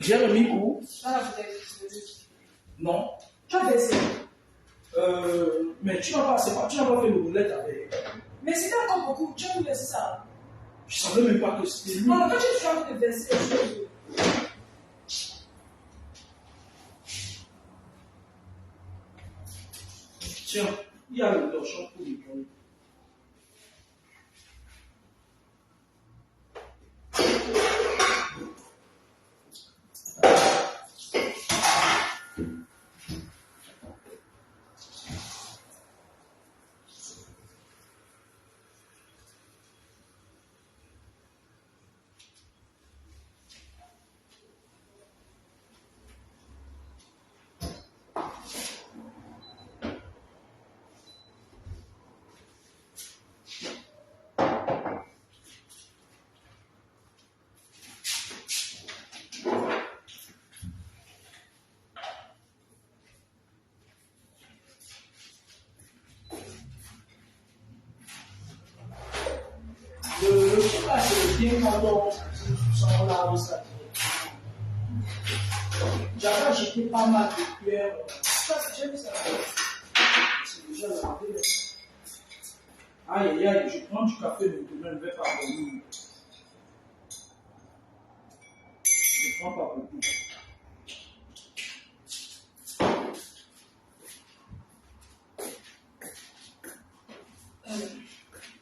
J'ai remis où? Non. Tu as baissé. Mais tu n'as pas fait le roulette avec. Mais c'était encore beaucoup. Tu as mis ça. Je ne savais même pas que c'était lui. Non, quand tu es en train de verser les choses. Tiens, il y a le torchon pour les poils. Le chocolat, c'est bien quand on sent là où ça. J'avais acheté pas mal de cuillères. J'aime ça. C'est déjà lavé. Aïe, aïe, aïe, je prends du café maintenant, je ne vais pas dormir. Je ne prends pas beaucoup.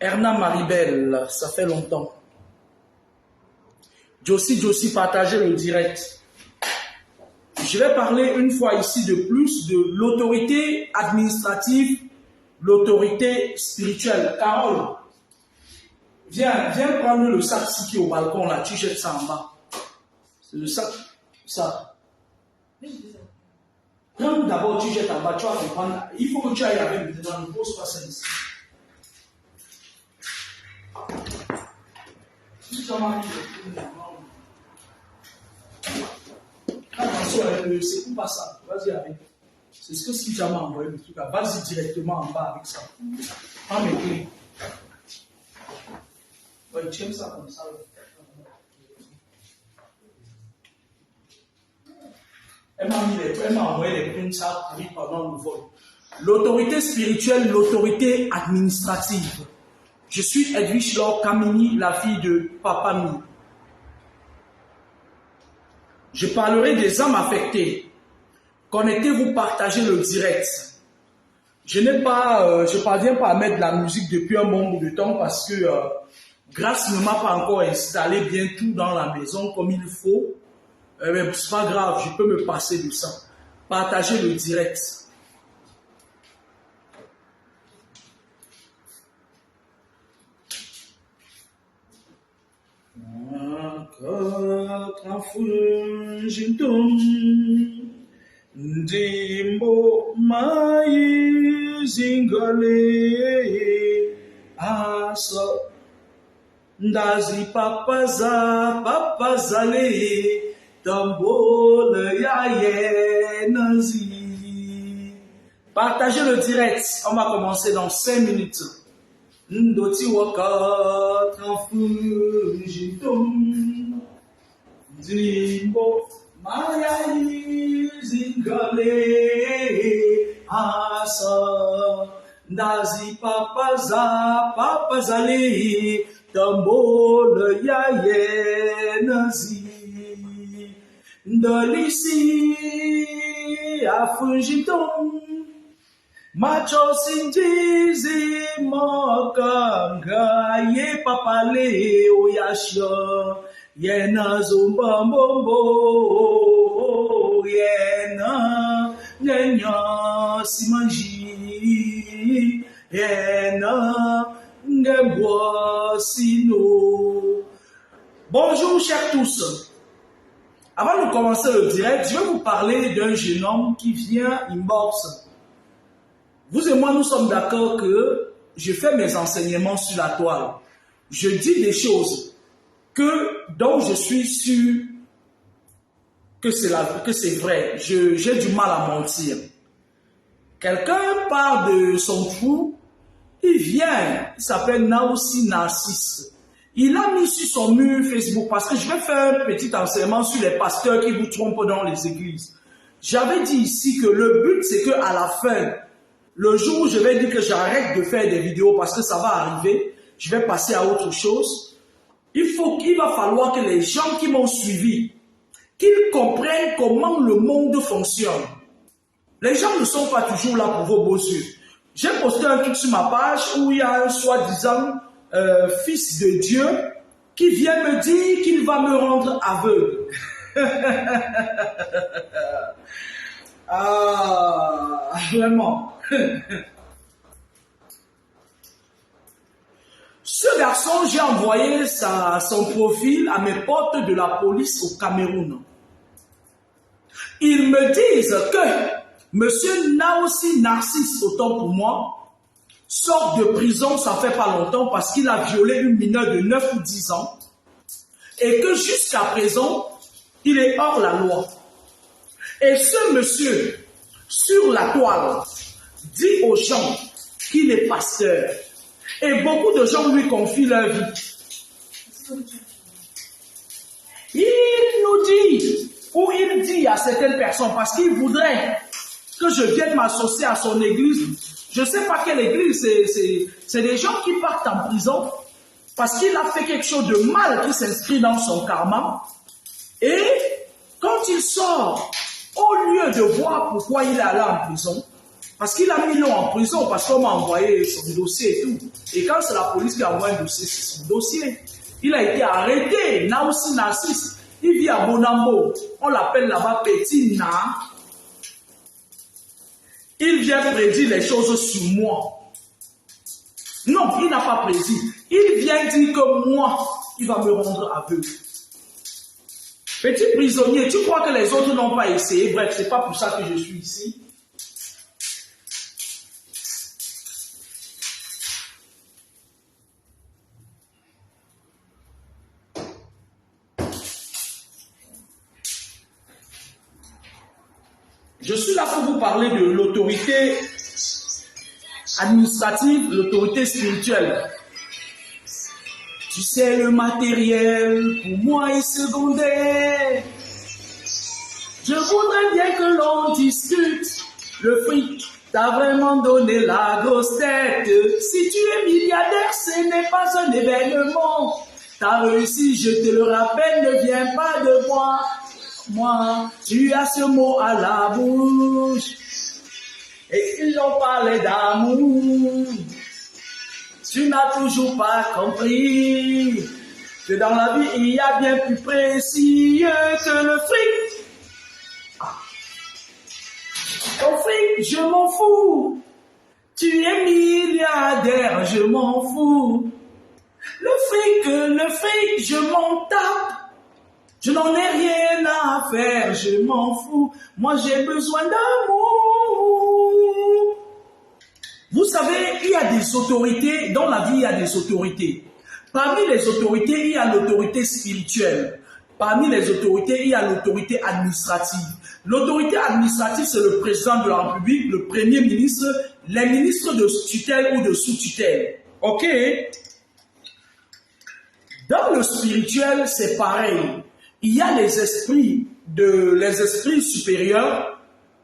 Erna Maribel, ça fait longtemps. Josie, partagez le direct. Je vais parler une fois ici de plus de l'autorité administrative, l'autorité spirituelle. Carole, viens prendre le sac ici qui est au balcon là, tu jettes ça en bas. C'est le sac, ça. Prends d'abord, tu jettes en bas, tu vas comprendre. Il faut que tu ailles avec le dedans, ne pose pas ça ici. Attention, c'est pour pas ça. Vas-y avec. C'est ce que Cynthia m'a envoyé le truc. Vas-y directement en bas avec ça. Prends mes clés. Ouais, tu aimes ça comme ça. Elle m'a envoyé les prints à Paris pendant le vol. L'autorité spirituelle, l'autorité administrative. Je suis Edwige Laure Kamini, la fille de Papa Mi. Je parlerai des âmes affectées. Connectez-vous, partagez le direct. Je parviens pas à mettre de la musique depuis un bon bout de temps parce que Grâce ne m'a pas encore installé bien tout dans la maison comme il faut. Mais c'est pas grave, je peux me passer de ça. Partagez le direct. Ndimbo mai zingale asa ndazi papazale tambole yaye nazi. Partagez le direct, on va commencer dans 5 minutes. Ndoti waka tranfujitum Ndimbo mai zingale asa ndazi papazale tambole yaye nazi ndalisi afunjitum macho sinjizi mokanga ye papale oyasho yena zumba mbombo yena nyanya simanji yena ngeboa sino. Bonjour chers tous. Avant de commencer le direct, je vais vous parler d'un jeune homme qui vient inbox. Vous et moi, nous sommes d'accord que je fais mes enseignements sur la toile. Je dis des choses dont je suis sûr que c'est vrai. J'ai du mal à mentir. Quelqu'un part de son trou, il vient, il s'appelle Naosi Narcisse. Il a mis sur son mur Facebook, parce que je vais faire un petit enseignement sur les pasteurs qui vous trompent dans les églises. J'avais dit ici que le but, c'est qu'à la fin, le jour où je vais dire que j'arrête de faire des vidéos parce que ça va arriver, je vais passer à autre chose. Il va falloir que les gens qui m'ont suivi, qu'ils comprennent comment le monde fonctionne. Les gens ne sont pas toujours là pour vos beaux yeux. J'ai posté un truc sur ma page où il y a un soi-disant fils de Dieu qui vient me dire qu'il va me rendre aveugle. Ah, vraiment. Ce garçon, j'ai envoyé son profil à mes potes de la police au Cameroun. Ils me disent que Monsieur Naossi Narcisse, autant pour moi, sort de prison, ça fait pas longtemps, parce qu'il a violé une mineure de 9 ou 10 ans, et que jusqu'à présent, il est hors la loi. Et ce monsieur, sur la toile, dit aux gens qu'il est pasteur. Et beaucoup de gens lui confient leur vie. Il nous dit, ou il dit à certaines personnes, parce qu'il voudrait que je vienne m'associer à son église. Je ne sais pas quelle église, c'est des gens qui partent en prison parce qu'il a fait quelque chose de mal qui s'inscrit dans son karma. Et quand il sort, au lieu de voir pourquoi il est allé en prison, parce qu'il a mis l'eau en prison, parce qu'on m'a envoyé son dossier et tout. Et quand c'est la police qui a envoyé un dossier, c'est son dossier. Il a été arrêté, Naossi Narcisse. Il vit à Bonambo. On l'appelle là-bas Petit Na. Il vient prédire les choses sur moi. Non, il n'a pas prédit. Il vient dire que moi, il va me rendre aveugle. Petit prisonnier, tu crois que les autres n'ont pas essayé? Bref, c'est pas pour ça que je suis ici. Je suis là pour vous parler de l'autorité administrative, l'autorité spirituelle. Tu sais, le matériel, pour moi, est secondaire. Je voudrais bien que l'on discute. Le fric t'a vraiment donné la grosse tête. Si tu es milliardaire, ce n'est pas un événement. T'as réussi, je te le rappelle, ne viens pas de moi. Moi, tu as ce mot à la bouche. Et ils ont parlé d'amour. Tu n'as toujours pas compris que dans la vie, il y a bien plus précieux que le fric. Ton fric, je m'en fous. Tu es milliardaire, je m'en fous. Le fric, je m'en tape. Je n'en ai rien à faire, je m'en fous. Moi, j'ai besoin d'amour. Vous savez, il y a des autorités, dans la vie, il y a des autorités. Parmi les autorités, il y a l'autorité spirituelle. Parmi les autorités, il y a l'autorité administrative. L'autorité administrative, c'est le président de la République, le premier ministre, les ministres de tutelle ou de sous-tutelle. Ok? Dans le spirituel, c'est pareil. Il y a les esprits supérieurs,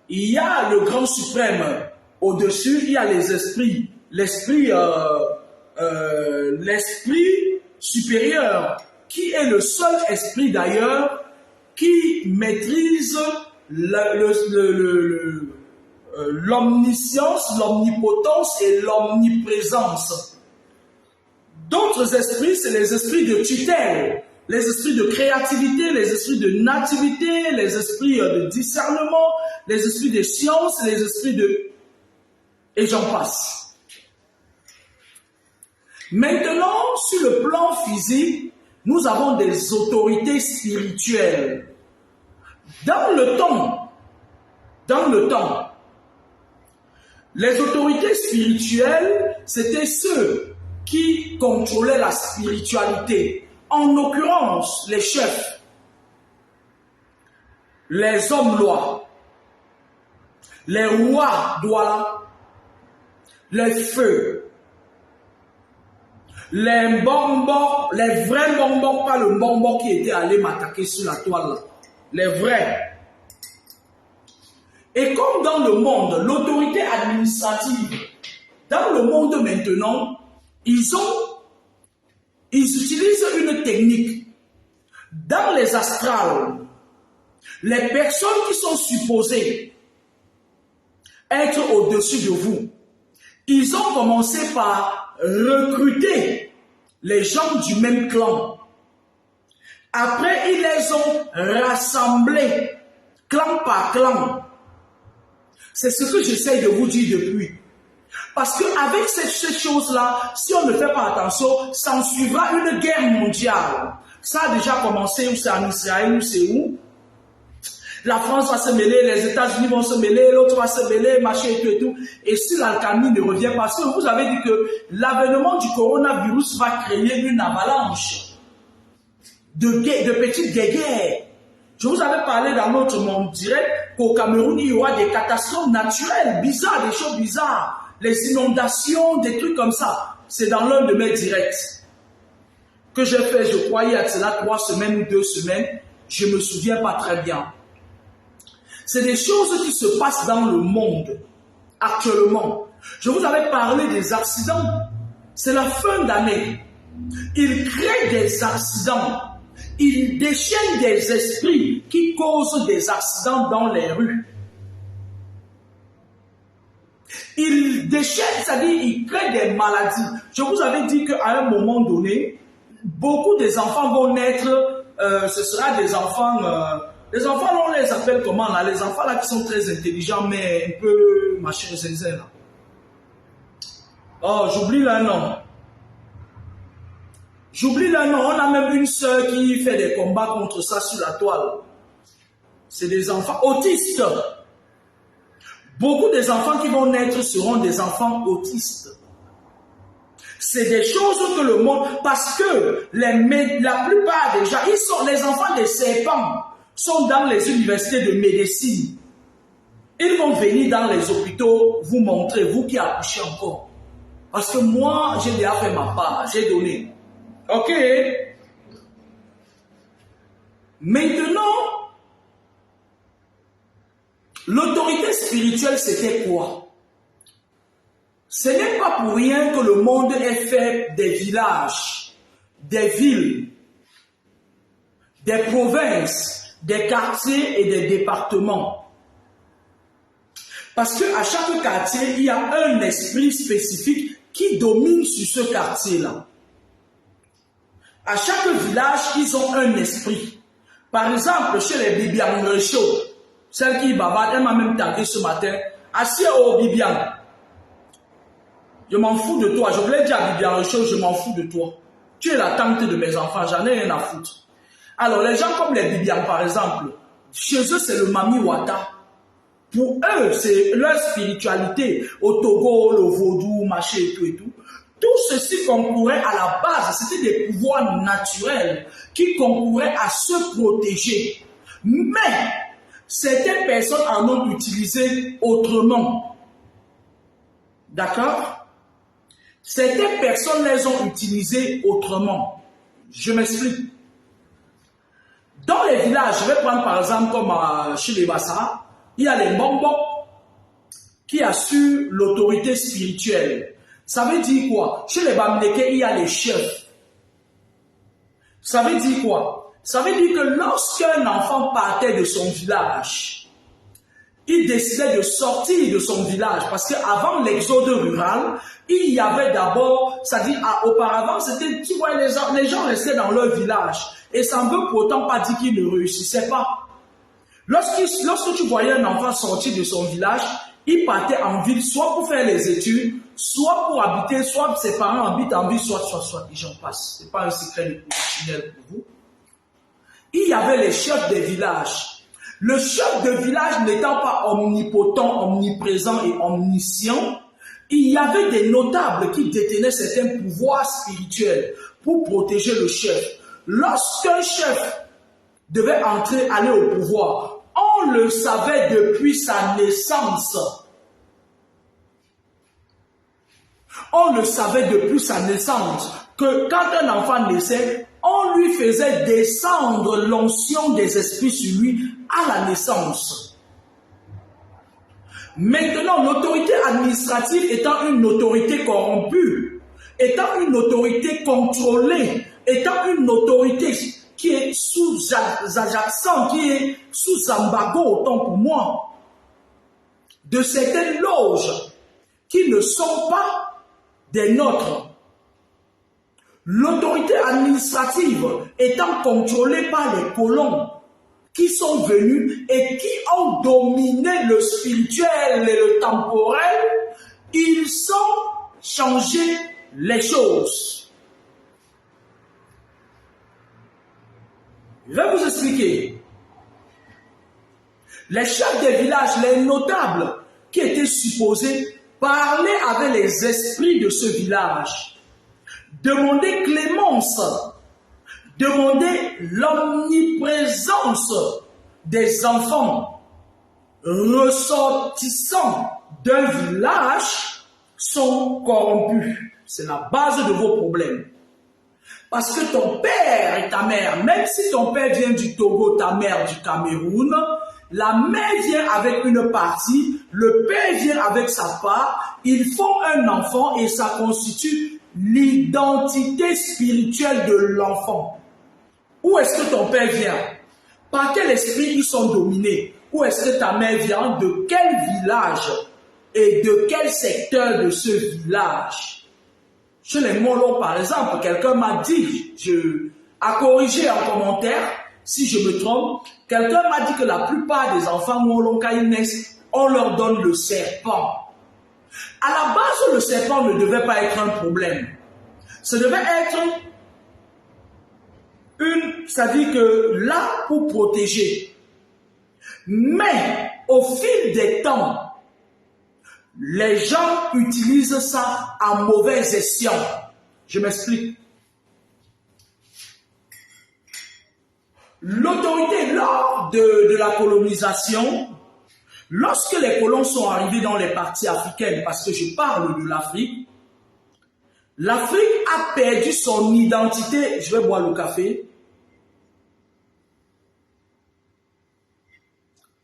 il y a le grand suprême. Au-dessus, il y a les esprits. L'esprit supérieur, qui est le seul esprit d'ailleurs qui maîtrise l'omniscience, l'omnipotence et l'omniprésence. D'autres esprits, c'est les esprits de tutelle. Les esprits de créativité, les esprits de nativité, les esprits de discernement, les esprits de science, les esprits de... Et j'en passe. Maintenant, sur le plan physique, nous avons des autorités spirituelles. Dans le temps, les autorités spirituelles, c'était ceux qui contrôlaient la spiritualité. En l'occurrence, les chefs, les hommes lois, les rois douala, les feux, Les bonbons, les vrais bonbons, pas le bonbon qui était allé m'attaquer sur la toile. Là. Les vrais. Et comme dans le monde, l'autorité administrative, dans le monde maintenant, ils utilisent une technique. Dans les astrales, les personnes qui sont supposées être au-dessus de vous, ils ont commencé par recruter les gens du même clan. Après, ils les ont rassemblés, clan par clan. C'est ce que j'essaie de vous dire depuis. Parce qu'avec cette chose-là, si on ne fait pas attention, s'en suivra une guerre mondiale. Ça a déjà commencé, ou c'est en Israël, ou c'est où? La France va se mêler, les États-Unis vont se mêler, l'autre va se mêler, machin et tout et tout. Et si l'alchimie ne revient pas, parce que vous avez dit que l'avènement du coronavirus va créer une avalanche de petites guerres. Je vous avais parlé dans notre monde direct qu'au Cameroun, il y aura des catastrophes naturelles, bizarres, des choses bizarres. Les inondations, des trucs comme ça. C'est dans l'un de mes directs que j'ai fait, je crois, il y a cela 3 semaines ou 2 semaines. Je ne me souviens pas très bien. C'est des choses qui se passent dans le monde actuellement. Je vous avais parlé des accidents. C'est la fin d'année. Ils créent des accidents. Ils déchaînent des esprits qui causent des accidents dans les rues. Ils déchaînent, c'est-à-dire ils créent des maladies. Je vous avais dit qu'à un moment donné, beaucoup des enfants vont naître, ce sera des enfants... les enfants, on les appelle comment là? Les enfants là qui sont très intelligents, mais un peu machin zinzin là. Oh, j'oublie leur nom. J'oublie leur nom. On a même une sœur qui fait des combats contre ça sur la toile. C'est des enfants autistes. Beaucoup des enfants qui vont naître seront des enfants autistes. C'est des choses que le monde... Parce que la plupart des gens, ils sont les enfants des serpents. Sont dans les universités de médecine. Ils vont venir dans les hôpitaux vous montrer, vous qui accouchez encore. Parce que moi, j'ai déjà fait ma part, j'ai donné. Ok? Maintenant, l'autorité spirituelle, c'était quoi? Ce n'est pas pour rien que le monde est fait des villages, des villes, des provinces, des quartiers et des départements. Parce qu'à chaque quartier, il y a un esprit spécifique qui domine sur ce quartier-là. À chaque village, ils ont un esprit. Par exemple, chez les Bibian Rechaud, celle qui bavarde, elle m'a même tagué ce matin, assis au Bibian. Je m'en fous de toi. Je voulais dire à Bibian Rechaud, je m'en fous de toi. Tu es la tante de mes enfants, j'en ai rien à foutre. Alors, les gens comme les Bibian, par exemple, chez eux, c'est le Mami Wata. Pour eux, c'est leur spiritualité. Au Togo, le vaudou, machin et tout et tout. Tout ceci concourait à la base, c'était des pouvoirs naturels qui concouraient à se protéger. Mais, certaines personnes en ont utilisé autrement. D'accord? Certaines personnes les ont utilisées autrement. Je m'explique. Dans les villages, je vais prendre par exemple comme chez les Bassa, il y a les bonbons qui assurent l'autorité spirituelle. Ça veut dire quoi? Chez les Bamileke, il y a les chefs. Ça veut dire quoi? Ça veut dire que lorsqu'un enfant partait de son village, il décidait de sortir de son village parce qu'avant l'exode rural, il y avait d'abord, c'est-à-dire auparavant, c'était, tu vois, les gens restaient dans leur village et ça ne veut pourtant pas dire qu'ils ne réussissaient pas. Lorsque tu voyais un enfant sortir de son village, il partait en ville soit pour faire les études, soit pour habiter, soit ses parents habitent en ville, soit, et j'en passe. Ce n'est pas un secret de professionnel pour vous. Il y avait les chefs des villages. Le chef de village n'étant pas omnipotent, omniprésent et omniscient, il y avait des notables qui détenaient certains pouvoirs spirituels pour protéger le chef. Lorsqu'un chef devait aller au pouvoir, on le savait depuis sa naissance. On le savait depuis sa naissance. que quand un enfant naissait, on lui faisait descendre l'onction des esprits sur lui à la naissance. Maintenant, l'autorité administrative étant une autorité corrompue, étant une autorité contrôlée, étant une autorité qui est sous-jacente, qui est sous embargo, autant pour moi, de certaines loges qui ne sont pas des nôtres. L'autorité administrative étant contrôlée par les colons qui sont venus et qui ont dominé le spirituel et le temporel, ils ont changé les choses. Je vais vous expliquer. Les chefs des villages, les notables qui étaient supposés parler avec les esprits de ce village, demander clémence, demander l'omniprésence des enfants ressortissants d'un village sont corrompus. C'est la base de vos problèmes. Parce que ton père et ta mère, même si ton père vient du Togo, ta mère du Cameroun, la mère vient avec une partie, le père vient avec sa part, ils font un enfant et ça constitue l'identité spirituelle de l'enfant. Où est-ce que ton père vient? Par quel esprit ils sont dominés? Où est-ce que ta mère vient? De quel village? Et de quel secteur de ce village? Chez les Molons, par exemple, quelqu'un m'a dit, à corriger en commentaire, si je me trompe, quelqu'un m'a dit que la plupart des enfants Molons, quand ils naissent, on leur donne le serpent. À la base, le serpent ne devait pas être un problème. Ça devait être c'est-à-dire que là, pour protéger. Mais, au fil des temps, les gens utilisent ça à mauvais escient. Je m'explique. L'autorité, lors de la colonisation, lorsque les colons sont arrivés dans les parties africaines, parce que je parle de l'Afrique, l'Afrique a perdu son identité. Je vais boire le café.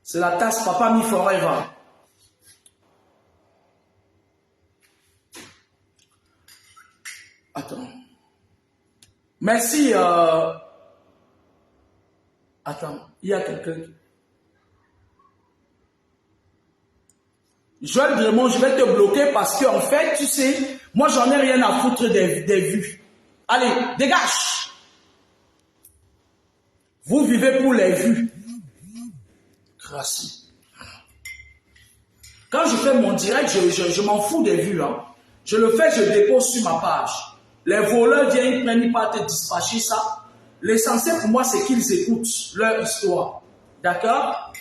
C'est la tasse Papa Mi Forever. Attends. Merci. Attends, il y a quelqu'un. Joël Dremont, je vais te bloquer parce que en fait, tu sais, moi j'en ai rien à foutre des vues. Allez, dégage. Vous vivez pour les vues. Grâce. Quand je fais mon direct, je m'en fous des vues. Hein. Je le fais, je dépose sur ma page. Les voleurs viennent, ils prennent pas te dispatcher ça. L'essentiel pour moi, c'est qu'ils écoutent leur histoire. D'accord?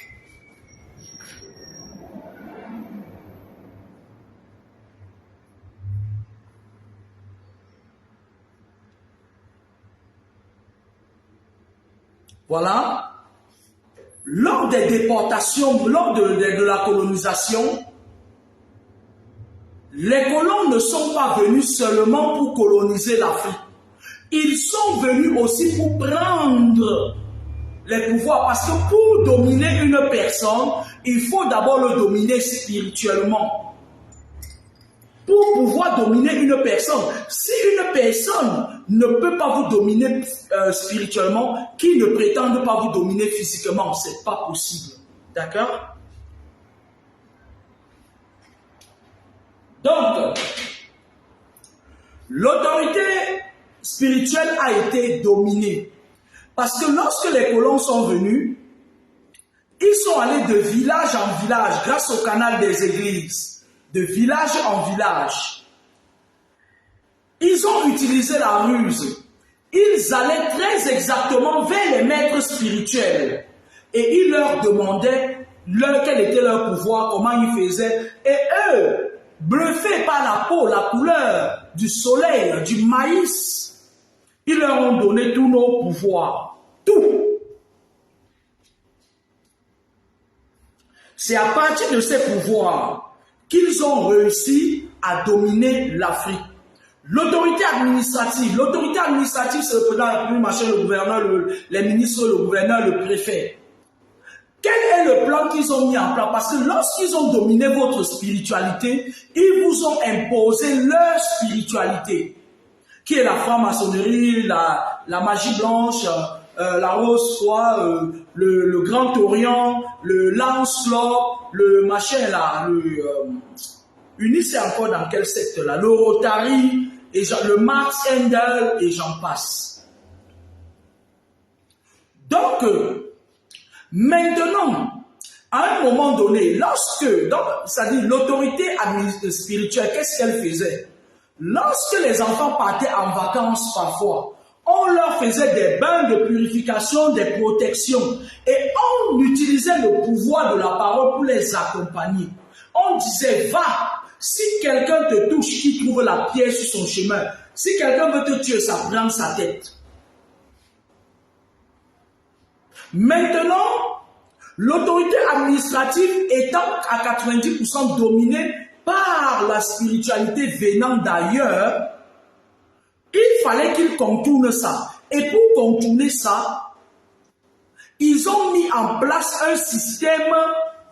Voilà. Lors des déportations, lors de la colonisation, les colons ne sont pas venus seulement pour coloniser l'Afrique. Ils sont venus aussi pour prendre les pouvoirs. Parce que pour dominer une personne, il faut d'abord le dominer spirituellement. Pour pouvoir dominer une personne, si une personne ne peut pas vous dominer spirituellement, qui ne prétende pas vous dominer physiquement, c'est pas possible. D'accord? Donc, l'autorité spirituelle a été dominée. Parce que lorsque les colons sont venus, ils sont allés de village en village grâce au canal des églises. De village en village. Ils ont utilisé la ruse. Ils allaient très exactement vers les maîtres spirituels. Et ils leur demandaient quel était leur pouvoir, comment ils faisaient. Et eux, bluffés par la peau, la couleur du soleil, du maïs, ils leur ont donné tous nos pouvoirs. Tout. C'est à partir de ces pouvoirs qu'ils ont réussi à dominer l'Afrique. L'autorité administrative. L'autorité administrative, c'est le président de la République, machin, le gouverneur, les ministres, le gouverneur, le préfet. Quel est le plan qu'ils ont mis en place? Parce que lorsqu'ils ont dominé votre spiritualité, ils vous ont imposé leur spiritualité, qui est la franc-maçonnerie, la magie blanche, la rose foi, le Grand Orient, le Lance-Club, le machin là, unissez encore dans quel secte là, le Rotary, et le Marx Endel, et j'en passe. Donc, maintenant, à un moment donné, c'est-à-dire l'autorité spirituelle, qu'est-ce qu'elle faisait? Lorsque les enfants partaient en vacances parfois, on leur faisait des bains de purification, des protections, et on utilisait le pouvoir de la parole pour les accompagner. On disait, va, si quelqu'un te touche, qui trouve la pierre sur son chemin, si quelqu'un veut te tuer, ça prend sa tête. Maintenant, l'autorité administrative étant à 90% dominée par la spiritualité venant d'ailleurs, il fallait qu'ils contournent ça. Et pour contourner ça, ils ont mis en place un système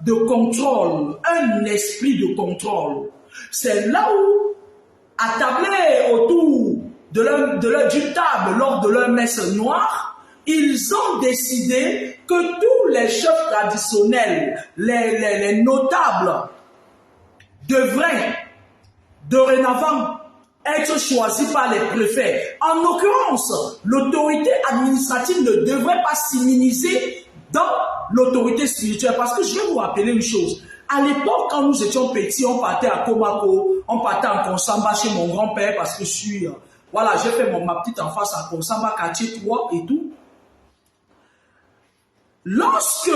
de contrôle, un esprit de contrôle. C'est là où, attablés autour d'une table lors de leur messe noire, ils ont décidé que tous les chefs traditionnels, les notables, devraient dorénavant être choisis par les préfets. En l'occurrence, l'autorité administrative ne devrait pas s'immiscer dans l'autorité spirituelle. Parce que je vais vous rappeler une chose. À l'époque, quand nous étions petits, on partait à Komako, on partait en Konsamba chez mon grand-père parce que voilà, j'ai fait ma petite enfance à Konsamba, quartier 3 et tout. Lorsque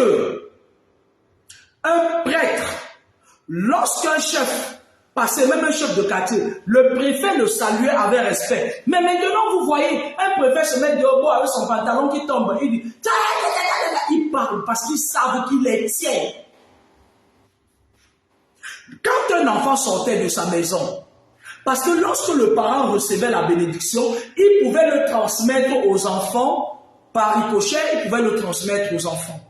un prêtre, lorsqu'un chef passait, même un chef de quartier, le préfet le saluait avec respect. Mais maintenant, vous voyez, un préfet se met dehors avec son pantalon qui tombe, il dit, il parle parce qu'ils savent qu'il est tient. Quand un enfant sortait de sa maison, parce que lorsque le parent recevait la bénédiction, il pouvait le transmettre aux enfants, par ricochet, il pouvait le transmettre aux enfants.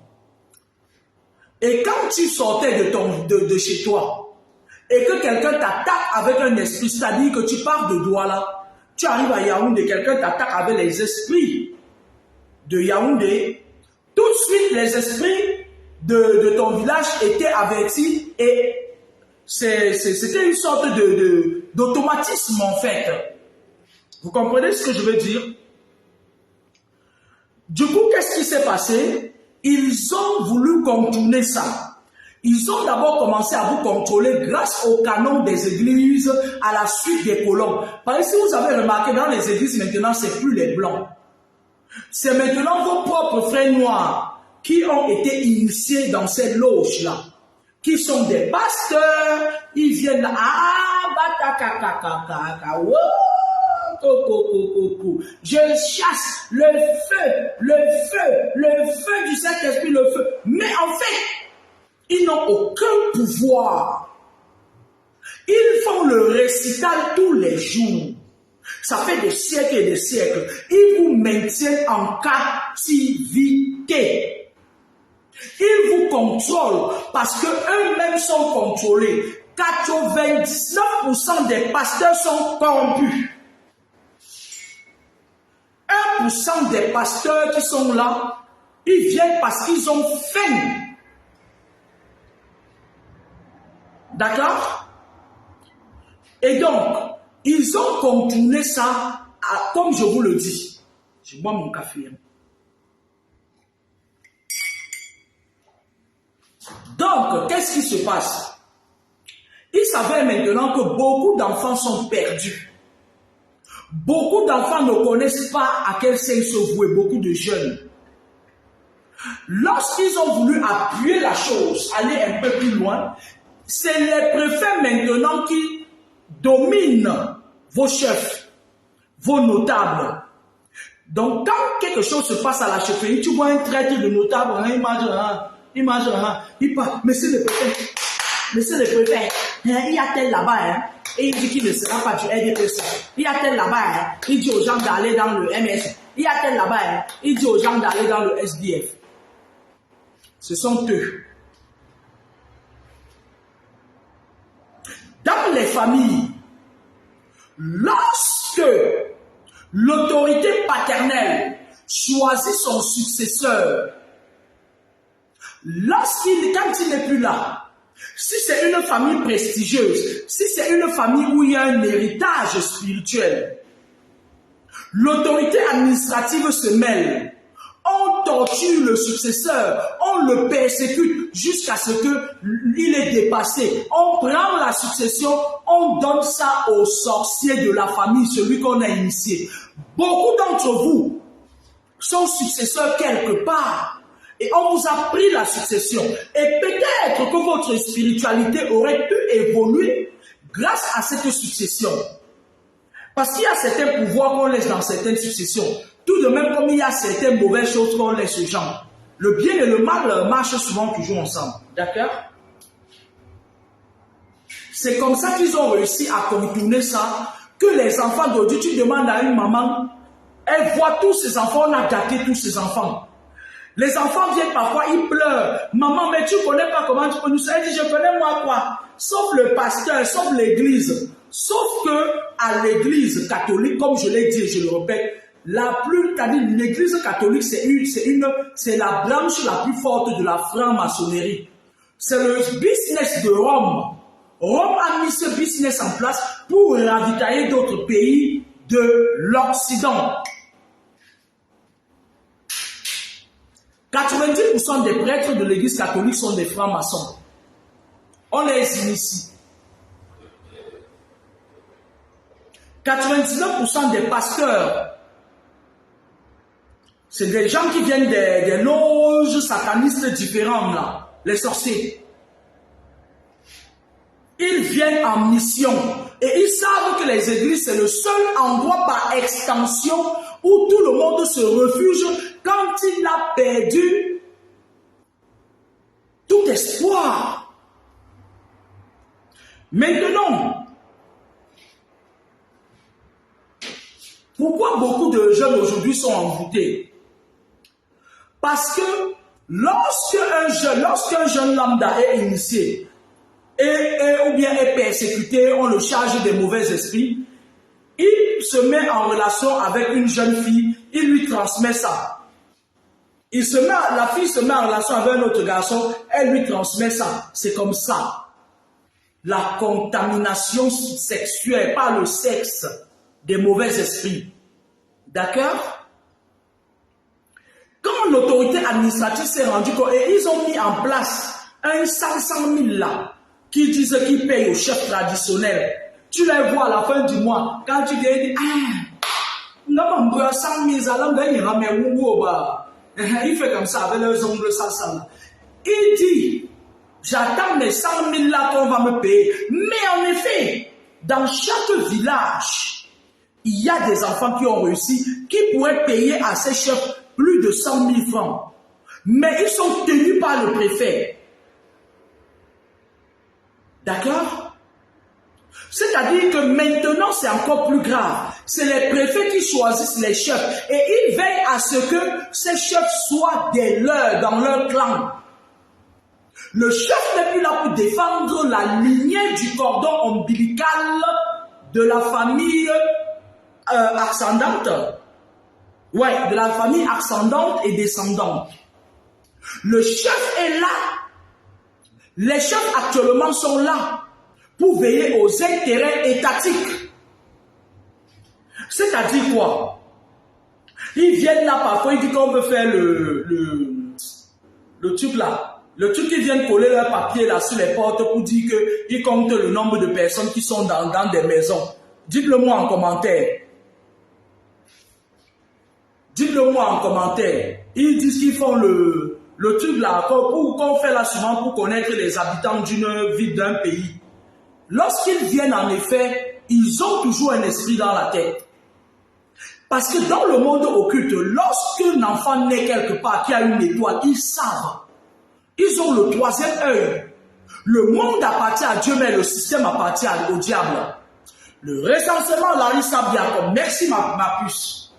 Et quand tu sortais de chez toi, et que quelqu'un t'attaque avec un esprit, c'est-à-dire que tu pars de Douala, tu arrives à Yaoundé, quelqu'un t'attaque avec les esprits de Yaoundé, tout de suite les esprits de ton village étaient avertis et c'était une sorte d'automatisme en fait. Vous comprenez ce que je veux dire? Du coup, qu'est-ce qui s'est passé? Ils ont voulu contourner ça. Ils ont d'abord commencé à vous contrôler grâce au canon des églises à la suite des colons. Parce que si vous avez remarqué, dans les églises maintenant, c'est plus les blancs. C'est maintenant vos propres frères noirs qui ont été initiés dans cette loge-là, qui sont des pasteurs, ils viennent là, je chasse le feu du Saint-Esprit, le feu. Mais en fait, ils n'ont aucun pouvoir. Ils font le récital tous les jours. Ça fait des siècles et des siècles. Ils vous maintiennent en captivité. Ils vous contrôlent parce qu'eux-mêmes sont contrôlés. 99% des pasteurs sont corrompus. 1% des pasteurs qui sont là, ils viennent parce qu'ils ont faim. D'accord? Et donc, ils ont contourné ça, comme je vous le dis. Je bois mon café. Donc, qu'est-ce qui se passe? Il s'avère maintenant que beaucoup d'enfants sont perdus. Beaucoup d'enfants ne connaissent pas à quel sein se vouer, beaucoup de jeunes. Lorsqu'ils ont voulu appuyer la chose, aller un peu plus loin, c'est les préfets maintenant qui dominent vos chefs, vos notables. Donc, quand quelque chose se passe à la chefferie, tu vois un traître de notable, il parle, monsieur le préfet, il y a tel là-bas, et il dit qu'il ne sera pas du RDPC. Il y a tel là-bas, hein, il dit aux gens d'aller dans le MS. Il y a tel là-bas, hein, il dit aux gens d'aller dans le SDF. Ce sont eux. Dans les familles, lorsque l'autorité paternelle choisit son successeur, quand il n'est plus là, si c'est une famille prestigieuse, si c'est une famille où il y a un héritage spirituel, l'autorité administrative se mêle. On torture le successeur, on le persécute jusqu'à ce qu'il est dépassé. On prend la succession, on donne ça au sorcier de la famille, celui qu'on a initié. Beaucoup d'entre vous sont successeurs quelque part. Et on vous a pris la succession. Et peut-être que votre spiritualité aurait pu évoluer grâce à cette succession. Parce qu'il y a certains pouvoirs qu'on laisse dans certaines successions. Tout de même comme il y a certaines mauvaises choses qu'on laisse aux gens. Le bien et le mal marchent souvent toujours ensemble. D'accord? C'est comme ça qu'ils ont réussi à contourner ça. Que les enfants d'aujourd'hui, tu demandes à une maman, elle voit tous ses enfants, on a gâté tous ses enfants. Les enfants viennent parfois, ils pleurent. Maman, mais tu ne connais pas comment tu peux nous faire. Elle dit, je connais moi quoi? Sauf le pasteur, sauf l'église. Sauf que à l'église catholique, comme je l'ai dit et je le répète, l'église catholique, c'est la branche la plus forte de la franc-maçonnerie. C'est le business de Rome. Rome a mis ce business en place pour ravitailler d'autres pays de l'Occident. 90% des prêtres de l'église catholique sont des francs-maçons. On les initie. 99% des pasteurs, c'est des gens qui viennent des loges satanistes différentes, là, les sorciers. Ils viennent en mission et ils savent que les églises, c'est le seul endroit par extension où tout le monde se refuge quand il a perdu tout espoir. Maintenant, pourquoi beaucoup de jeunes aujourd'hui sont envoûtés? Parce que lorsqu'un jeune lambda est initié, ou bien est persécuté, on le charge des mauvais esprits, il se met en relation avec une jeune fille, il lui transmet ça. La fille se met en relation avec un autre garçon, elle lui transmet ça. C'est comme ça. La contamination sexuelle par le sexe des mauvais esprits. D'accord? Quand l'autorité administrative s'est rendue compte, et ils ont mis en place un 500 000 là, qui disent qu'ils payent au chef traditionnel. Tu les vois à la fin du mois, quand tu dis, non, on 100 000, il fait comme ça avec leurs ongles sales. Il dit, j'attends les 100 000 là qu'on va me payer. Mais en effet, dans chaque village, il y a des enfants qui ont réussi, qui pourraient payer à ces chefs plus de 100 000 francs. Mais ils sont tenus par le préfet. D'accord? C'est-à-dire que maintenant, c'est encore plus grave. C'est les préfets qui choisissent les chefs. Et ils veillent à ce que ces chefs soient des leurs dans leur clan. Le chef n'est plus là pour défendre la lignée du cordon ombilical de la famille ascendante. Ouais, de la famille ascendante et descendante. Le chef est là. Les chefs actuellement sont là pour veiller aux intérêts étatiques. C'est-à-dire quoi? Ils viennent là parfois, ils disent qu'on veut faire le truc là. Le truc qu'ils viennent coller leur papier là sur les portes pour dire qu'ils comptent le nombre de personnes qui sont dans des maisons. Dites-le moi en commentaire. Dites-le moi en commentaire. Ils disent qu'ils font le truc là, qu'on fait là souvent pour connaître les habitants d'une ville, d'un pays. Lorsqu'ils viennent en effet, ils ont toujours un esprit dans la tête. Parce que dans le monde occulte, lorsqu'un enfant naît quelque part qui a une étoile, ils savent. Ils ont le troisième œil. Le monde appartient à Dieu, mais le système appartient au diable. Le recensement, Larissa Biacom, merci ma puce.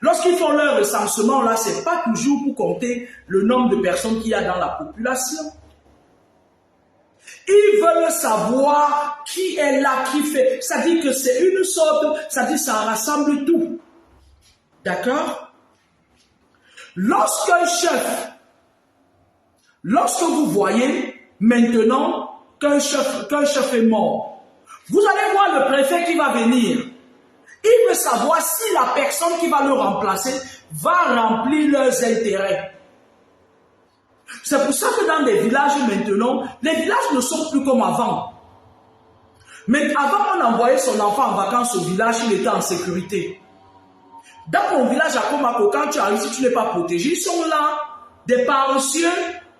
Lorsqu'ils font leur recensement, là, c'est pas toujours pour compter le nombre de personnes qu'il y a dans la population. Ils veulent savoir qui est là, qui fait. Ça dit que c'est une sorte, ça dit que ça rassemble tout. D'accord? Lorsque vous voyez maintenant qu'un chef est mort, vous allez voir le préfet qui va venir. Il veut savoir si la personne qui va le remplacer va remplir leurs intérêts. C'est pour ça que dans des villages maintenant, les villages ne sont plus comme avant. Mais avant, on envoyait son enfant en vacances au village, il était en sécurité. Dans mon village à Komako, quand tu arrives, si tu n'es pas protégé, ils sont là, des paresseux,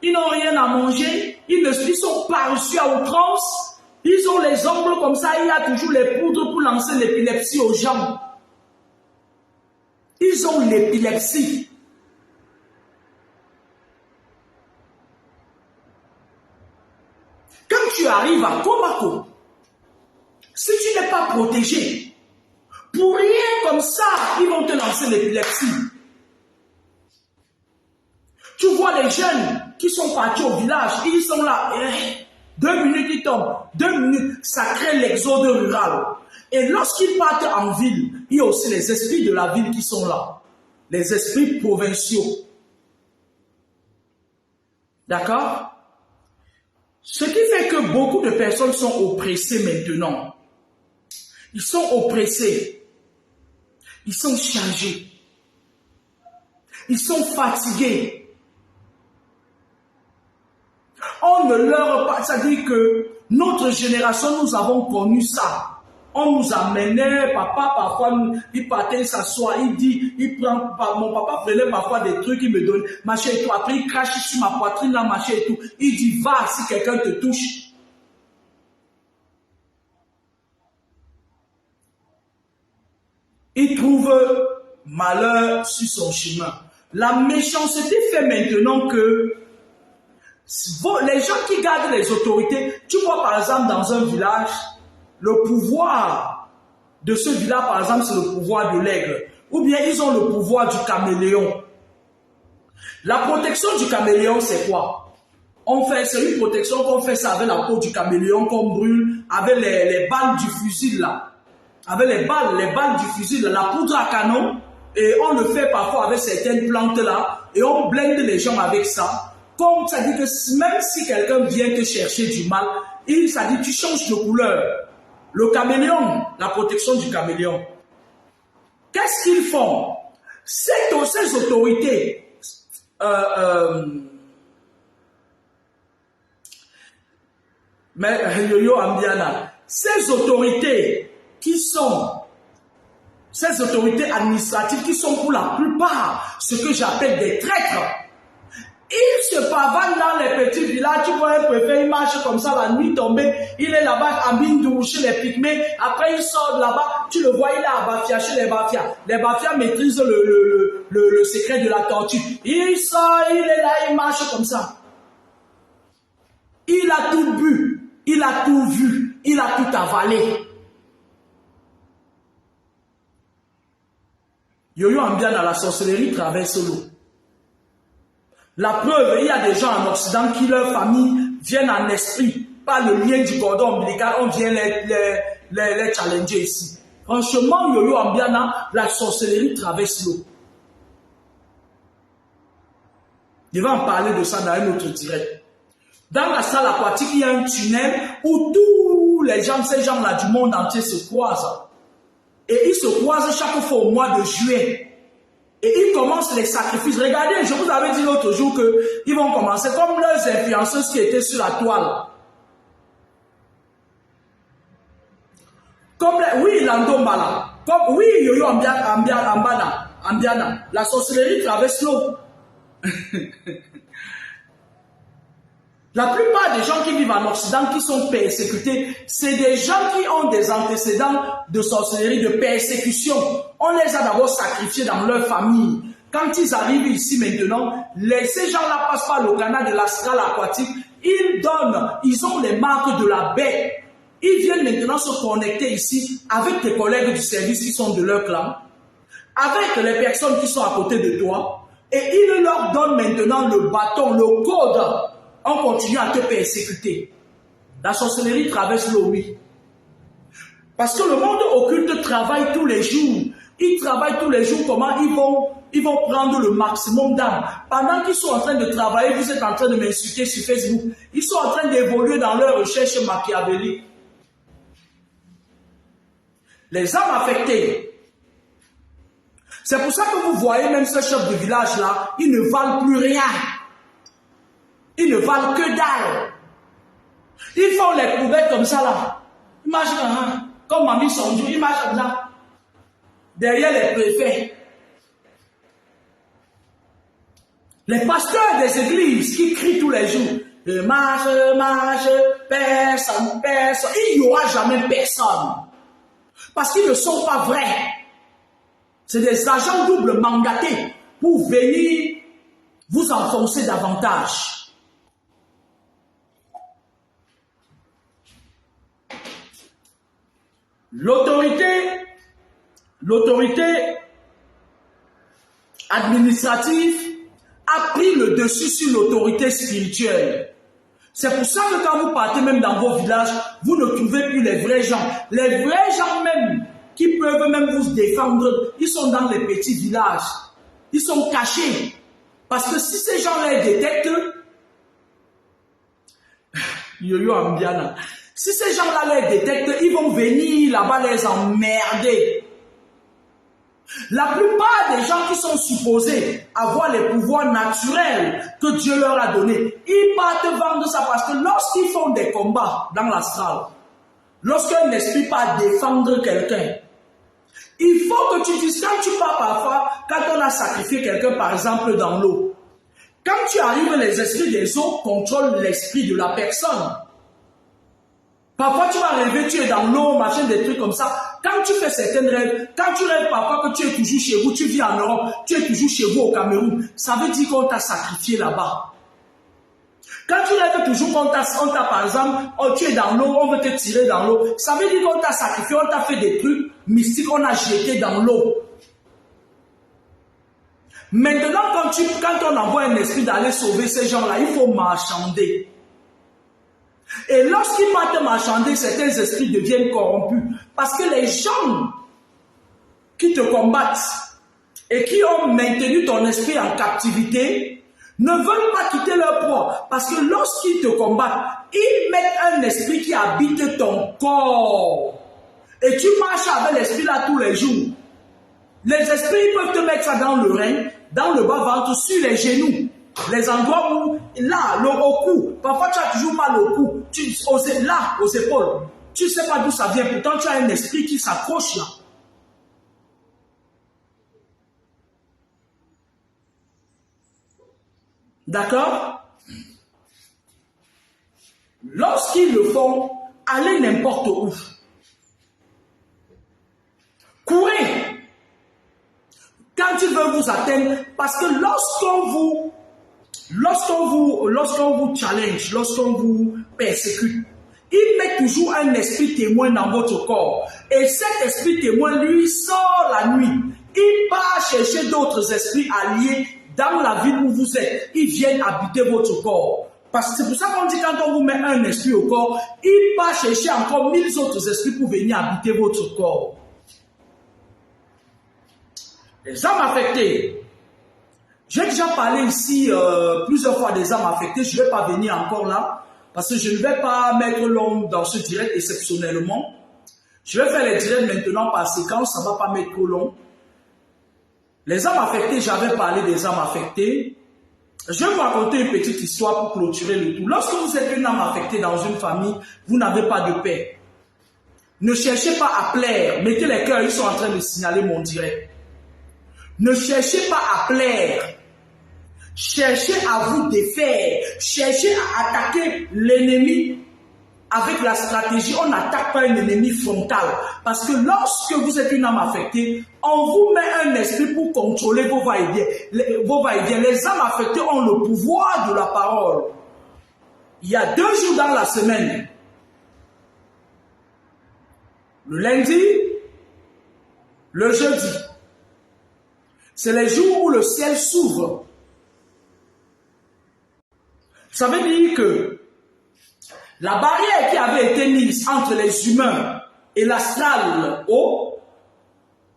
ils n'ont rien à manger, ils sont paresseux à outrance, ils ont les ongles comme ça, il y a toujours les poudres pour lancer l'épilepsie aux gens. Ils ont l'épilepsie. Quand tu arrives à Komako, si tu n'es pas protégé, pour rien comme ça, ils vont te lancer l'épilepsie. Tu vois les jeunes qui sont partis au village, ils sont là, 2 minutes ils tombent, 2 minutes, ça crée l'exode rural. Et lorsqu'ils partent en ville, il y a aussi les esprits de la ville qui sont là, les esprits provinciaux. D'accord? Ce qui fait que beaucoup de personnes sont oppressées maintenant. Ils sont oppressés. Ils sont chargés. Ils sont fatigués. On ne leur pas, c'est-à-dire que notre génération, nous avons connu ça. On nous amenait, papa parfois, il partait s'asseoir, il dit, mon papa prenait parfois des trucs, il me donne, machin et tout, après il crache sur ma poitrine, là, machin et tout. Il dit, va si quelqu'un te touche. Il trouve malheur sur son chemin. La méchanceté fait maintenant que les gens qui gardent les autorités, tu vois par exemple dans un village, le pouvoir de ce village par exemple c'est le pouvoir de l'aigle. Ou bien ils ont le pouvoir du caméléon. La protection du caméléon c'est quoi? C'est une protection qu'on fait ça avec la peau du caméléon qu'on brûle, avec les balles du fusil là. Avec les balles du fusil, la poudre à canon, et on le fait parfois avec certaines plantes là, et on blende les gens avec ça. Comme ça dit que même si quelqu'un vient te chercher du mal, ça dit tu changes de couleur. Le caméléon, la protection du caméléon. Qu'est-ce qu'ils font? Ces autorités, mais Yo-Yo Ambiana, ces autorités ces autorités administratives qui sont pour la plupart ce que j'appelle des traîtres. Ils se pavanent dans les petits villages, tu vois un préfet, il marche comme ça la nuit tombée, il est là-bas à Bindou chez les pygmées, après il sort là-bas, tu le vois, il est à Bafia chez les Bafia. Les Bafia maîtrisent le secret de la tortue. Il sort, il est là, il marche comme ça. Il a tout bu, il a tout vu, il a tout avalé. Yo-Yo Ambiana, la sorcellerie traverse l'eau. La preuve, il y a des gens en Occident qui, leur famille, viennent en esprit, par le lien du cordon ombilical, on vient les challenger ici. Franchement, Yo-Yo Ambiana, la sorcellerie traverse l'eau. Je vais en parler de ça dans un autre direct. Dans la salle aquatique, il y a un tunnel où tous les gens, ces gens-là du monde entier se croisent. Et ils se croisent chaque fois au mois de juillet. Et ils commencent les sacrifices. Regardez, je vous avais dit l'autre jour qu'ils vont commencer comme leurs influenceuses qui étaient sur la toile. Oui, Landombala. Oui, Yo-Yo Ambiana. La sorcellerie traverse l'eau. La plupart des gens qui vivent en Occident, qui sont persécutés, c'est des gens qui ont des antécédents de sorcellerie, de persécution. On les a d'abord sacrifiés dans leur famille. Quand ils arrivent ici maintenant, ces gens-là passent par le canal de l'astral aquatique, ils ont les marques de la baie. ils viennent maintenant se connecter ici avec tes collègues du service qui sont de leur clan, avec les personnes qui sont à côté de toi, et ils leur donnent maintenant le bâton, le code, en continuant à te persécuter. La sorcellerie traverse l'eau, oui. Parce que le monde occulte travaille tous les jours. Ils travaillent tous les jours. Comment ils vont prendre le maximum d'âme. Pendant qu'ils sont en train de travailler, vous êtes en train de m'insulter sur Facebook. Ils sont en train d'évoluer dans leurs recherches machiavéliques. Les âmes affectées. C'est pour ça que vous voyez même ce chef de village là, ils ne valent plus rien. Ils ne valent que dalle. Ils font les poubelles comme ça là. Imagine, hein, comme Mamie Sondou, ils marchent comme ça. Derrière les préfets. Les pasteurs des églises qui crient tous les jours. Marche, marche, personne, personne. Il n'y aura jamais personne. Parce qu'ils ne sont pas vrais. C'est des agents double mandatés pour venir vous enfoncer davantage. L'autorité administrative a pris le dessus sur l'autorité spirituelle. C'est pour ça que quand vous partez même dans vos villages, vous ne trouvez plus les vrais gens. Les vrais gens même, qui peuvent même vous défendre, ils sont dans les petits villages. Ils sont cachés. Parce que si ces gens-là détectent, Yo-Yo Ambiana, si ces gens-là les détectent, ils vont venir là-bas les emmerder. La plupart des gens qui sont supposés avoir les pouvoirs naturels que Dieu leur a donnés, ils partent vendre ça parce que lorsqu'ils font des combats dans l'astral, lorsqu'un esprit part défendre quelqu'un, il faut que tu dises, quand tu pars parfois, quand on a sacrifié quelqu'un par exemple dans l'eau, quand tu arrives, les esprits des eaux contrôlent l'esprit de la personne. Parfois, tu vas rêver, tu es dans l'eau, machin, des trucs comme ça. Quand tu fais certains rêves, quand tu rêves parfois que tu es toujours chez vous, tu vis en Europe, tu es toujours chez vous au Cameroun, ça veut dire qu'on t'a sacrifié là-bas. Quand tu rêves toujours qu'on t'a, par exemple, oh, tu es dans l'eau, on veut te tirer dans l'eau, ça veut dire qu'on t'a sacrifié, on t'a fait des trucs mystiques, on a jeté dans l'eau. Maintenant, quand on envoie un esprit d'aller sauver ces gens-là, il faut marchander. Et lorsqu'ils partent marchander, certains esprits deviennent corrompus. Parce que les gens qui te combattent et qui ont maintenu ton esprit en captivité ne veulent pas quitter leur proie. Parce que lorsqu'ils te combattent, ils mettent un esprit qui habite ton corps. Et tu marches avec l'esprit là tous les jours. Les esprits peuvent te mettre ça dans le rein, dans le bas-ventre, sur les genoux. Les endroits où, là, au cou, parfois tu as toujours mal au cou, là, aux épaules. Tu ne sais pas d'où ça vient, pourtant tu as un esprit qui s'accroche là. D'accord? Lorsqu'ils le font, allez n'importe où. Courez. Quand ils veulent vous atteindre, parce que lorsqu'on vous challenge, lorsqu'on vous persécute, il met toujours un esprit témoin dans votre corps. Et cet esprit témoin, lui, sort la nuit. Il part chercher d'autres esprits alliés dans la ville où vous êtes. Ils viennent habiter votre corps. Parce que c'est pour ça qu'on dit quand on vous met un esprit au corps, il part chercher encore 1000 autres esprits pour venir habiter votre corps. Les âmes affectées. J'ai déjà parlé ici plusieurs fois des âmes affectées. Je ne vais pas venir encore là. Parce que je ne vais pas mettre l'homme dans ce direct exceptionnellement. Je vais faire les directs maintenant par séquence. Ça ne va pas mettre trop long. Les âmes affectées, j'avais parlé des âmes affectées. Je vais vous raconter une petite histoire pour clôturer le tout. Lorsque vous êtes une âme affectée dans une famille, vous n'avez pas de paix. Ne cherchez pas à plaire. Mettez les cœurs, ils sont en train de signaler mon direct. Ne cherchez pas à plaire. Cherchez à vous défaire. Cherchez à attaquer l'ennemi avec la stratégie. On n'attaque pas un ennemi frontal. Parce que lorsque vous êtes une âme affectée, on vous met un esprit pour contrôler vos va-et-vient. Les âmes affectées ont le pouvoir de la parole. Il y a 2 jours dans la semaine, le lundi, le jeudi. C'est les jours où le ciel s'ouvre. Ça veut dire que la barrière qui avait été mise entre les humains et l'astral haut,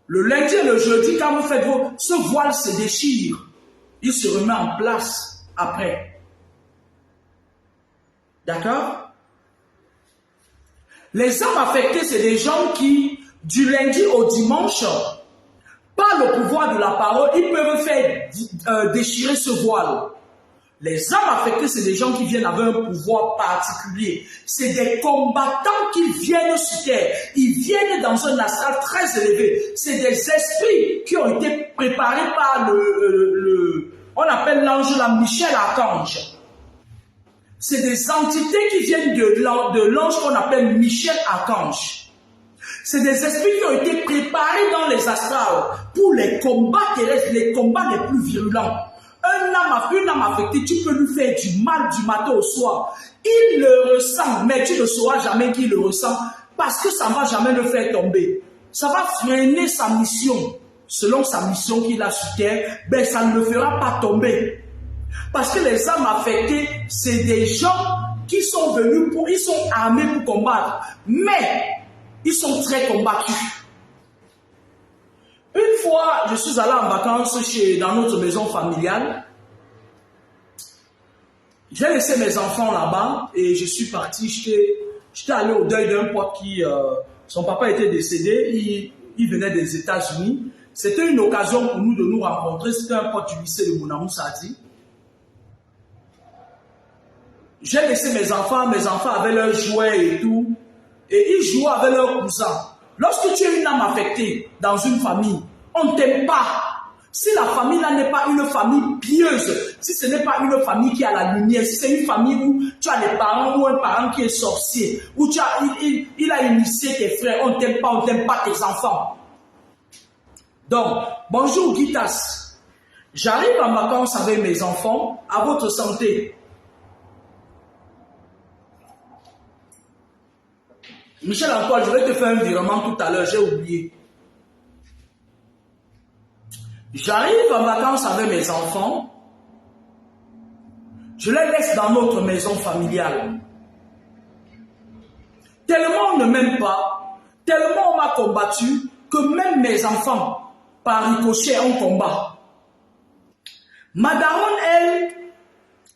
le lundi et le jeudi, quand vous faites ce voile se déchire. Il se remet en place après. D'accord? Les âmes affectées, c'est des gens qui, du lundi au dimanche, par le pouvoir de la parole, ils peuvent faire déchirer ce voile. Les âmes affectées, c'est des gens qui viennent avec un pouvoir particulier. C'est des combattants qui viennent sur terre. Ils viennent dans un astral très élevé. C'est des esprits qui ont été préparés par on appelle l'ange là, Michel Archange. C'est des entités qui viennent de l'ange qu'on appelle Michel Archange. C'est des esprits qui ont été préparés dans les astrales pour les combats terrestres, les combats les plus virulents. Une âme affectée, tu peux lui faire du mal du matin au soir. Il le ressent, mais tu ne sauras jamais qu'il le ressent parce que ça ne va jamais le faire tomber. Ça va freiner sa mission. Selon sa mission qu'il a sur terre, ben ça ne le fera pas tomber. Parce que les âmes affectées, c'est des gens qui sont venus ils sont armés pour combattre, mais ils sont très combattus. Une fois, je suis allé en vacances dans notre maison familiale. J'ai laissé mes enfants là-bas et je suis parti. J'étais allé au deuil d'un pote qui, son papa était décédé. Il venait des États-Unis. C'était une occasion pour nous de nous rencontrer. C'était un pote du lycée de Mounamou Sadi. J'ai laissé mes enfants avaient leurs jouets et tout. Et ils jouaient avec leurs cousins. Lorsque tu es une âme affectée dans une famille, on ne t'aime pas. Si la famille là n'est pas une famille pieuse, si ce n'est pas une famille qui a la lumière, si c'est une famille où tu as des parents ou un parent qui est sorcier, où il a initié tes frères, on ne t'aime pas tes enfants. Donc, bonjour Guitas. J'arrive en vacances avec mes enfants, à votre santé. Michel-Antoine, je vais te faire un virement tout à l'heure, j'ai oublié. J'arrive en vacances avec mes enfants, je les laisse dans notre maison familiale. Tellement on ne m'aime pas, tellement on m'a combattu, que même mes enfants, par ricochet, ont combat. Ma daronne, elle,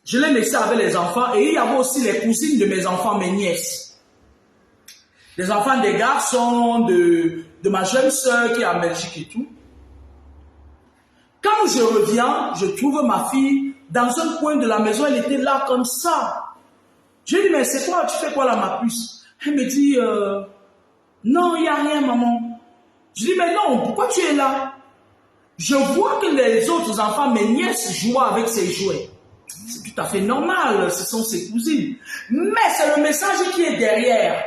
je l'ai laissée avec les enfants et il y avait aussi les cousines de mes enfants, mes nièces. Les enfants des garçons, de ma jeune soeur qui est en Belgique et tout. Quand je reviens, je trouve ma fille dans un coin de la maison, elle était là comme ça. Je lui dis, mais c'est quoi, tu fais quoi là ma puce? Elle me dit, non, il n'y a rien maman. Je dis, mais non, pourquoi tu es là? Je vois que les autres enfants, mes nièces, jouent avec ces jouets. C'est tout à fait normal, ce sont ses cousines. Mais c'est le message qui est derrière.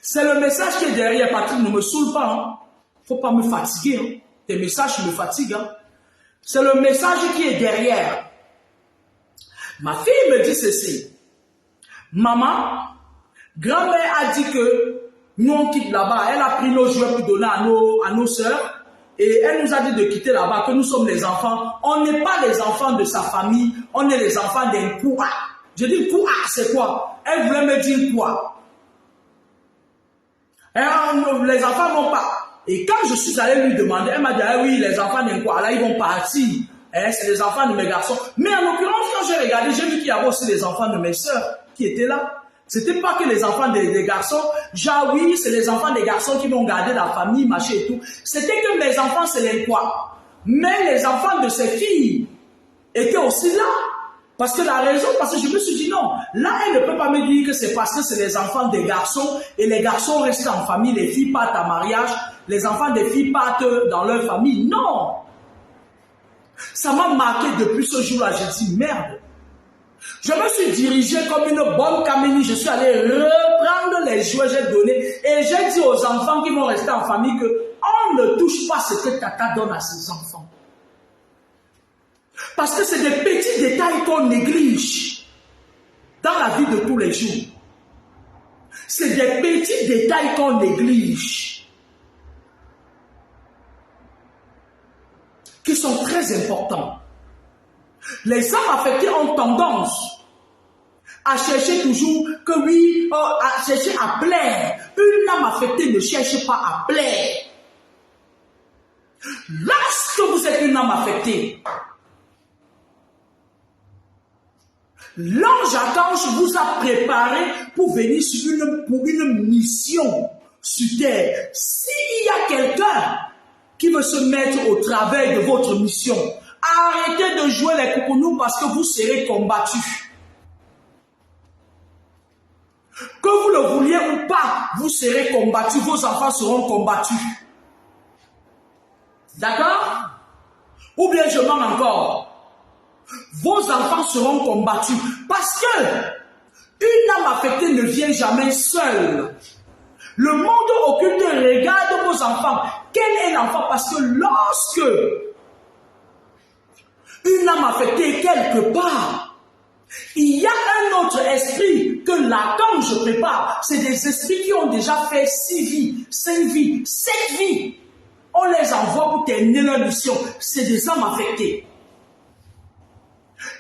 C'est le message qui est derrière, Patrick, ne me saoule pas. Hein. Faut pas me fatiguer. Hein. Tes messages me fatiguent. Hein. C'est le message qui est derrière. Ma fille me dit ceci. Maman, grand-mère a dit que nous on quitte là-bas. Elle a pris nos jouets pour donner à nos sœurs. Et elle nous a dit de quitter là-bas, que nous sommes les enfants. On n'est pas les enfants de sa famille. On est les enfants d'un Koua. Je dis Koua, c'est quoi? Elle voulait me dire quoi? Les enfants n'ont pas. Et quand je suis allé lui demander, elle m'a dit, ah oui, les enfants n'ont quoi, là ils vont partir. C'est les enfants de mes garçons. Mais en l'occurrence, quand j'ai regardé, j'ai vu qu'il y avait aussi les enfants de mes sœurs qui étaient là. C'était pas que les enfants des garçons. Genre oui, c'est les enfants des garçons qui vont garder la famille, machin et tout. C'était que mes enfants, c'est les quoi. Mais les enfants de ces filles étaient aussi là. Parce que je me suis dit non, là elle ne peut pas me dire que c'est parce que c'est les enfants des garçons et les garçons restent en famille, les filles partent à mariage, les enfants des filles partent dans leur famille. Non! Ça m'a marqué depuis ce jour-là, j'ai dit merde. Je me suis dirigé comme une bonne camélie, je suis allé reprendre les jouets que j'ai donnés et j'ai dit aux enfants qui vont rester en famille que on ne touche pas ce que Tata donne à ses enfants. Parce que c'est des petits détails qu'on néglige dans la vie de tous les jours. C'est des petits détails qu'on néglige, qui sont très importants. Les âmes affectées ont tendance à chercher toujours que oui, à chercher à plaire. Une âme affectée ne cherche pas à plaire. Lorsque vous êtes une âme affectée, l'ange Archange vous a préparé pour venir pour une mission sur terre. S'il y a quelqu'un qui veut se mettre au travail de votre mission, arrêtez de jouer les coucounous parce que vous serez combattus. Que vous le vouliez ou pas, vous serez combattus, vos enfants seront combattus. D'accord? Ou bien je mens encore. Vos enfants seront combattus parce que une âme affectée ne vient jamais seule. Le monde occulte regarde vos enfants. Quel est l'enfant? Parce que lorsque une âme affectée est quelque part, il y a un autre esprit que l'archange prépare. C'est des esprits qui ont déjà fait 6 vies, 5 vies, 7 vies. On les envoie pour terminer leur mission. C'est des âmes affectées.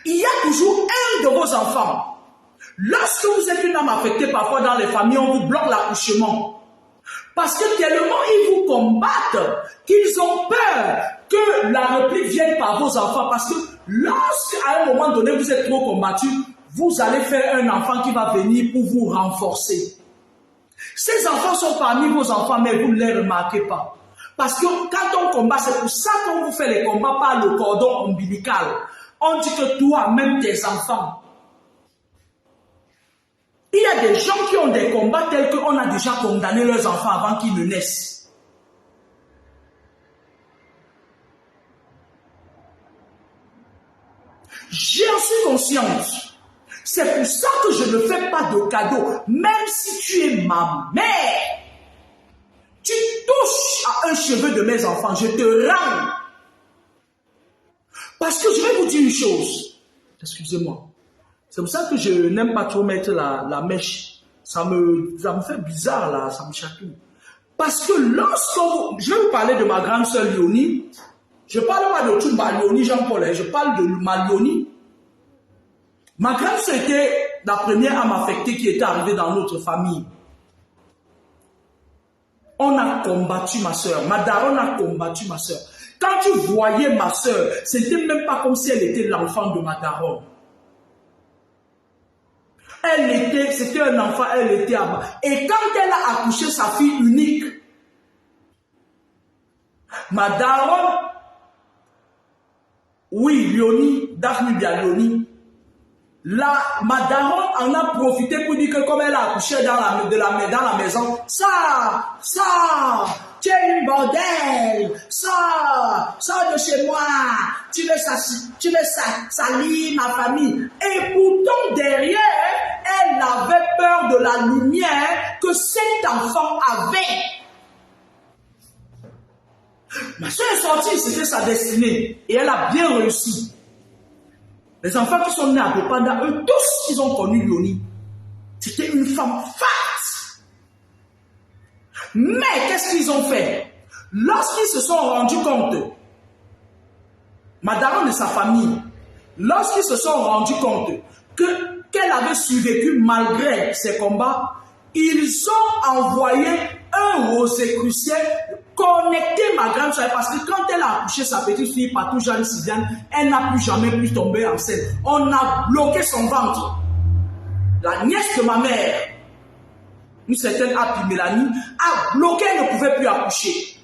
Il y a toujours un de vos enfants. Lorsque vous êtes une âme affectée, parfois dans les familles, on vous bloque l'accouchement. Parce que tellement ils vous combattent qu'ils ont peur que la réplique vienne par vos enfants. Parce que lorsqu'à un moment donné vous êtes trop combattu, vous allez faire un enfant qui va venir pour vous renforcer. Ces enfants sont parmi vos enfants, mais vous ne les remarquez pas. Parce que quand on combat, c'est pour ça qu'on vous fait les combats par le cordon ombilical. On dit que toi, même tes enfants. Il y a des gens qui ont des combats tels qu'on a déjà condamné leurs enfants avant qu'ils ne naissent. J'en suis consciente. C'est pour ça que je ne fais pas de cadeaux. Même si tu es ma mère, tu touches à un cheveu de mes enfants, je te rends. Parce que je vais vous dire une chose. Excusez-moi. C'est pour ça que je n'aime pas trop mettre la mèche. Ça me fait bizarre là, ça me chatouille. Parce que je vais vous parler de ma grande sœur Léonie. Je ne parle pas de tout ma Léonie Jean-Paul, je parle de ma Léonie. Ma grande sœur était la première âme affectée qui était arrivée dans notre famille. On a combattu ma sœur. Ma daronne a combattu ma sœur. Quand tu voyais ma sœur, c'était même pas comme si elle était l'enfant de ma daronne. C'était un enfant, elle était à bas. Et quand elle a accouché sa fille unique, ma daronne, oui, Léonie, Daphne Léonie, ma daronne en a profité pour dire que comme elle a accouché dans la maison, ça, tu es une bordel, sors de chez moi, tu veux salir ma famille. Et pourtant derrière, elle avait peur de la lumière que cet enfant avait. Ma soeur est sortie, c'était sa destinée, et elle a bien réussi. Les enfants qui sont nés à Bopanda, eux tous, ils ont connu Léonie. C'était une femme forte. Mais qu'est-ce qu'ils ont fait? Lorsqu'ils se sont rendus compte, ma daronne et sa famille, lorsqu'ils se sont rendus compte qu'elle avait survécu malgré ses combats, ils ont envoyé un rosicrucien connecter ma grande soeur, parce que quand elle a accouché sa petite fille Patou Jeanne Sidiane, elle n'a plus jamais pu tomber enceinte. On a bloqué son ventre. La nièce de ma mère, une certaine Happy Mélanie, a bloqué, elle ne pouvait plus accoucher.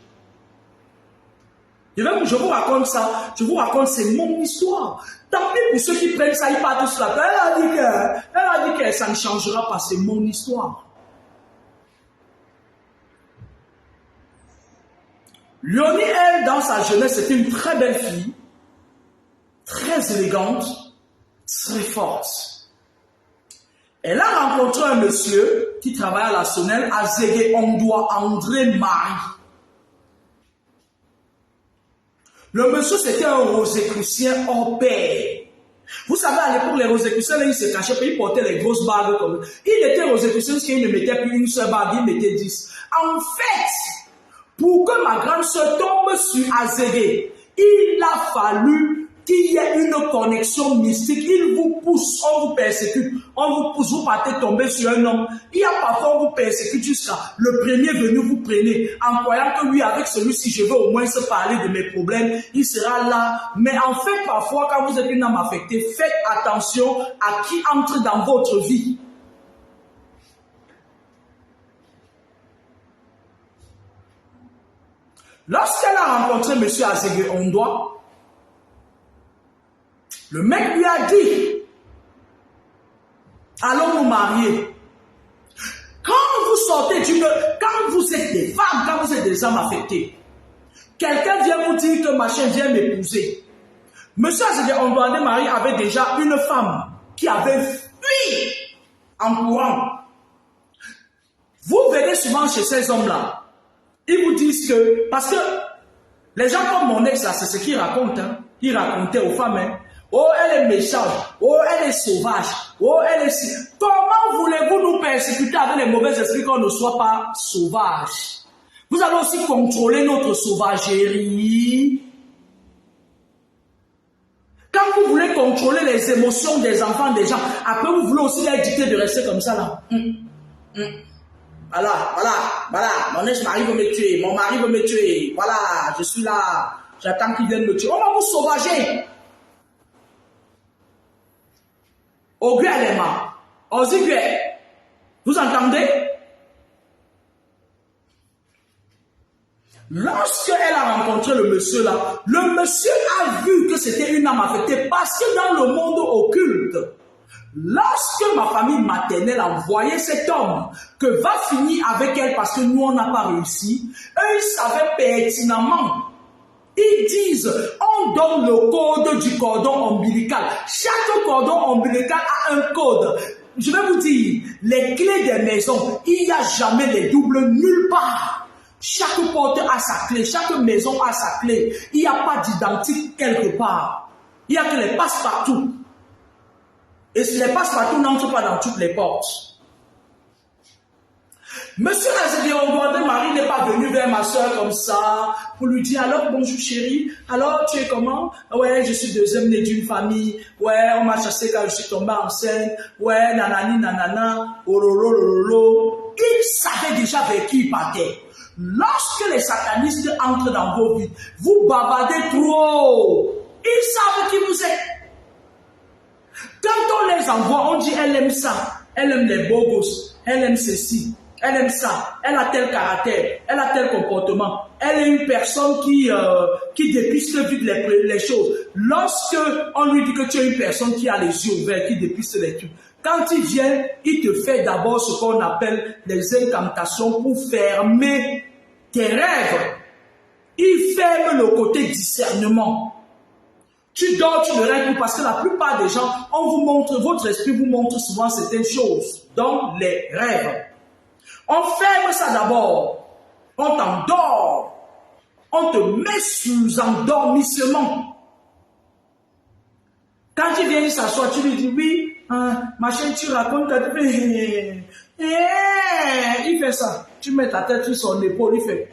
Je vous raconte ça, c'est mon histoire. Tant pis pour ceux qui prennent ça, ils partent sur la terre. Elle a dit que ça ne changera pas, c'est mon histoire. Léonie, elle, dans sa jeunesse, c'était une très belle fille, très élégante, très forte. Elle a rencontré un monsieur qui travaille à la Sonnelle, à Zégué, André Marie. Le monsieur, c'était un rosicrucien hors pair. Vous savez, à l'époque, les Rosicruciens, ils se cachaient, ils portaient les grosses bagues comme ça. Il était Rosicrucien parce qu'il ne mettait plus une seule bague, il mettait 10. En fait, pour que ma grande sœur tombe sur Azéré, il a fallu qu'il y ait une connexion mystique. Il vous pousse, on vous persécute, on vous pousse, vous partez tomber sur un homme. Il y a parfois, on vous persécute jusqu'à le premier venu, vous prenez, en croyant que oui, avec celui-ci, je vais au moins se parler de mes problèmes, il sera là. Mais en fait, parfois, quand vous êtes une âme affectée, faites attention à qui entre dans votre vie. Lorsqu'elle a rencontré M. Azégué Ondoa, le mec lui a dit, allons nous marier. Quand vous sortez quand vous êtes des femmes, quand vous êtes des hommes affectés, quelqu'un vient vous dire que machin vient m'épouser. Monsieur Azégué Ondoa Marie avait déjà une femme qui avait fui en courant. Vous verrez souvent chez ces hommes-là, ils vous disent que, parce que les gens comme mon ex là, c'est ce qu'ils racontent, hein. Ils racontaient aux femmes, hein. Oh, elle est méchante. Oh, elle est sauvage. Oh, elle est... Comment voulez-vous nous persécuter avec les mauvais esprits qu'on ne soit pas sauvage? Vous allez aussi contrôler notre sauvagerie. Quand vous voulez contrôler les émotions des enfants des gens, après vous voulez aussi leur dicter de rester comme ça là. Voilà, mon ex-mari veut me tuer, mon mari veut me tuer, voilà, je suis là, j'attends qu'il vienne me tuer. On va vous sauvager. Oguelema, Ozigue, vous entendez? Lorsqu'elle a rencontré le monsieur là, le monsieur a vu que c'était une âme affectée parce que dans le monde occulte, lorsque ma famille maternelle a envoyé cet homme que va finir avec elle parce que nous on n'a pas réussi, eux ils savaient pertinemment. Ils disent, on donne le code du cordon ombilical. Chaque cordon ombilical a un code. Je vais vous dire, les clés des maisons, il n'y a jamais les doubles nulle part. Chaque porte a sa clé, chaque maison a sa clé. Il n'y a pas d'identique quelque part. Il n'y a que les passe-partout. Et si les passe-partout n'entrent pas dans toutes les portes. Monsieur Azégué Ondoa Marie n'est pas venu vers ma soeur comme ça pour lui dire alors bonjour chérie, alors tu es comment? Ouais, je suis deuxième né d'une famille, ouais, on m'a chassé quand je suis tombée enceinte, ouais, nanani nanana, ololo. Il savait déjà vers qui il partait. Lorsque les satanistes entrent dans vos vies, vous bavardez trop. Ils savent qui vous êtes. Quand on les envoie, on dit elle aime ça, elle aime les beaux gosses, elle aime ceci. Elle aime ça, elle a tel caractère, elle a tel comportement. Elle est une personne qui dépiste vite les choses. Lorsque on lui dit que tu es une personne qui a les yeux ouverts, qui dépiste les trucs, quand il vient, il te fait d'abord ce qu'on appelle des incantations pour fermer tes rêves. Il ferme le côté discernement. Tu dors, tu ne rêves plus parce que la plupart des gens, on vous montre, votre esprit vous montre souvent certaines choses, donc les rêves. On ferme ça d'abord. On t'endort. On te met sous endormissement. Quand il vient s'asseoir, tu lui dis oui, machin, tu racontes, il fait ça. Tu mets ta tête sur son épaule, il fait,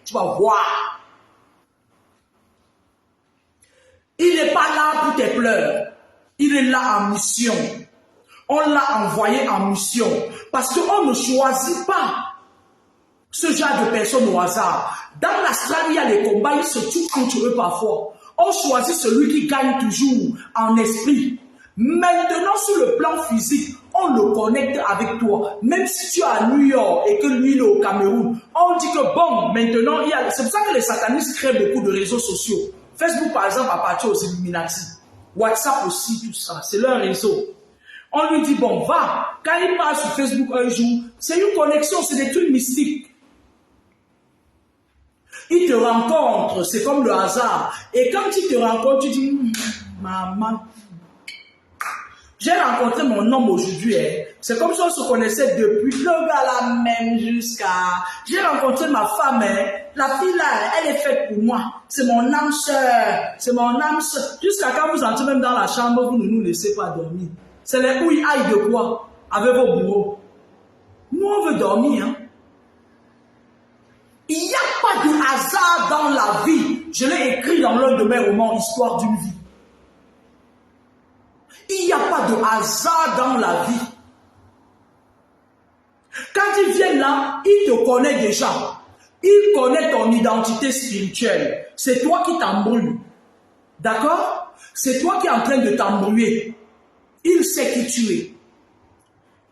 tu vas voir. Il n'est pas là pour tes pleurs. Il est là en mission. On l'a envoyé en mission. Parce qu'on ne choisit pas ce genre de personnes au hasard. Dans l'astral, il y a des combats, ils se tuent entre eux parfois. On choisit celui qui gagne toujours en esprit. Maintenant, sur le plan physique, on le connecte avec toi. Même si tu es à New York et que lui, il est au Cameroun, on dit que bon, maintenant, c'est pour ça que les satanistes créent beaucoup de réseaux sociaux. Facebook, par exemple, appartient aux Illuminati. WhatsApp aussi, tout ça, c'est leur réseau. On lui dit, bon, va. Quand il passe sur Facebook un jour, c'est une connexion, c'est des trucs mystiques. Il te rencontre, c'est comme le hasard. Et quand il te rencontre, tu dis, maman, j'ai rencontré mon homme aujourd'hui. C'est comme si on se connaissait depuis le gars là même jusqu'à... J'ai rencontré ma femme, hein. La fille là, elle est faite pour moi. C'est mon âme sœur. C'est mon âme sœur. Jusqu'à quand vous entrez même dans la chambre, vous ne nous laissez pas dormir. C'est les ouïes aïe de quoi? Avec vos bourreaux. Nous, on veut dormir, hein. Il n'y a pas de hasard dans la vie. Je l'ai écrit dans l'un de mes romans, Histoire d'une vie. Il n'y a pas de hasard dans la vie. Quand ils viennent là, ils te connaissent déjà. Ils connaissent ton identité spirituelle. C'est toi qui t'embrouilles. D'accord? C'est toi qui es en train de t'embrouiller. Il sait qui tu es.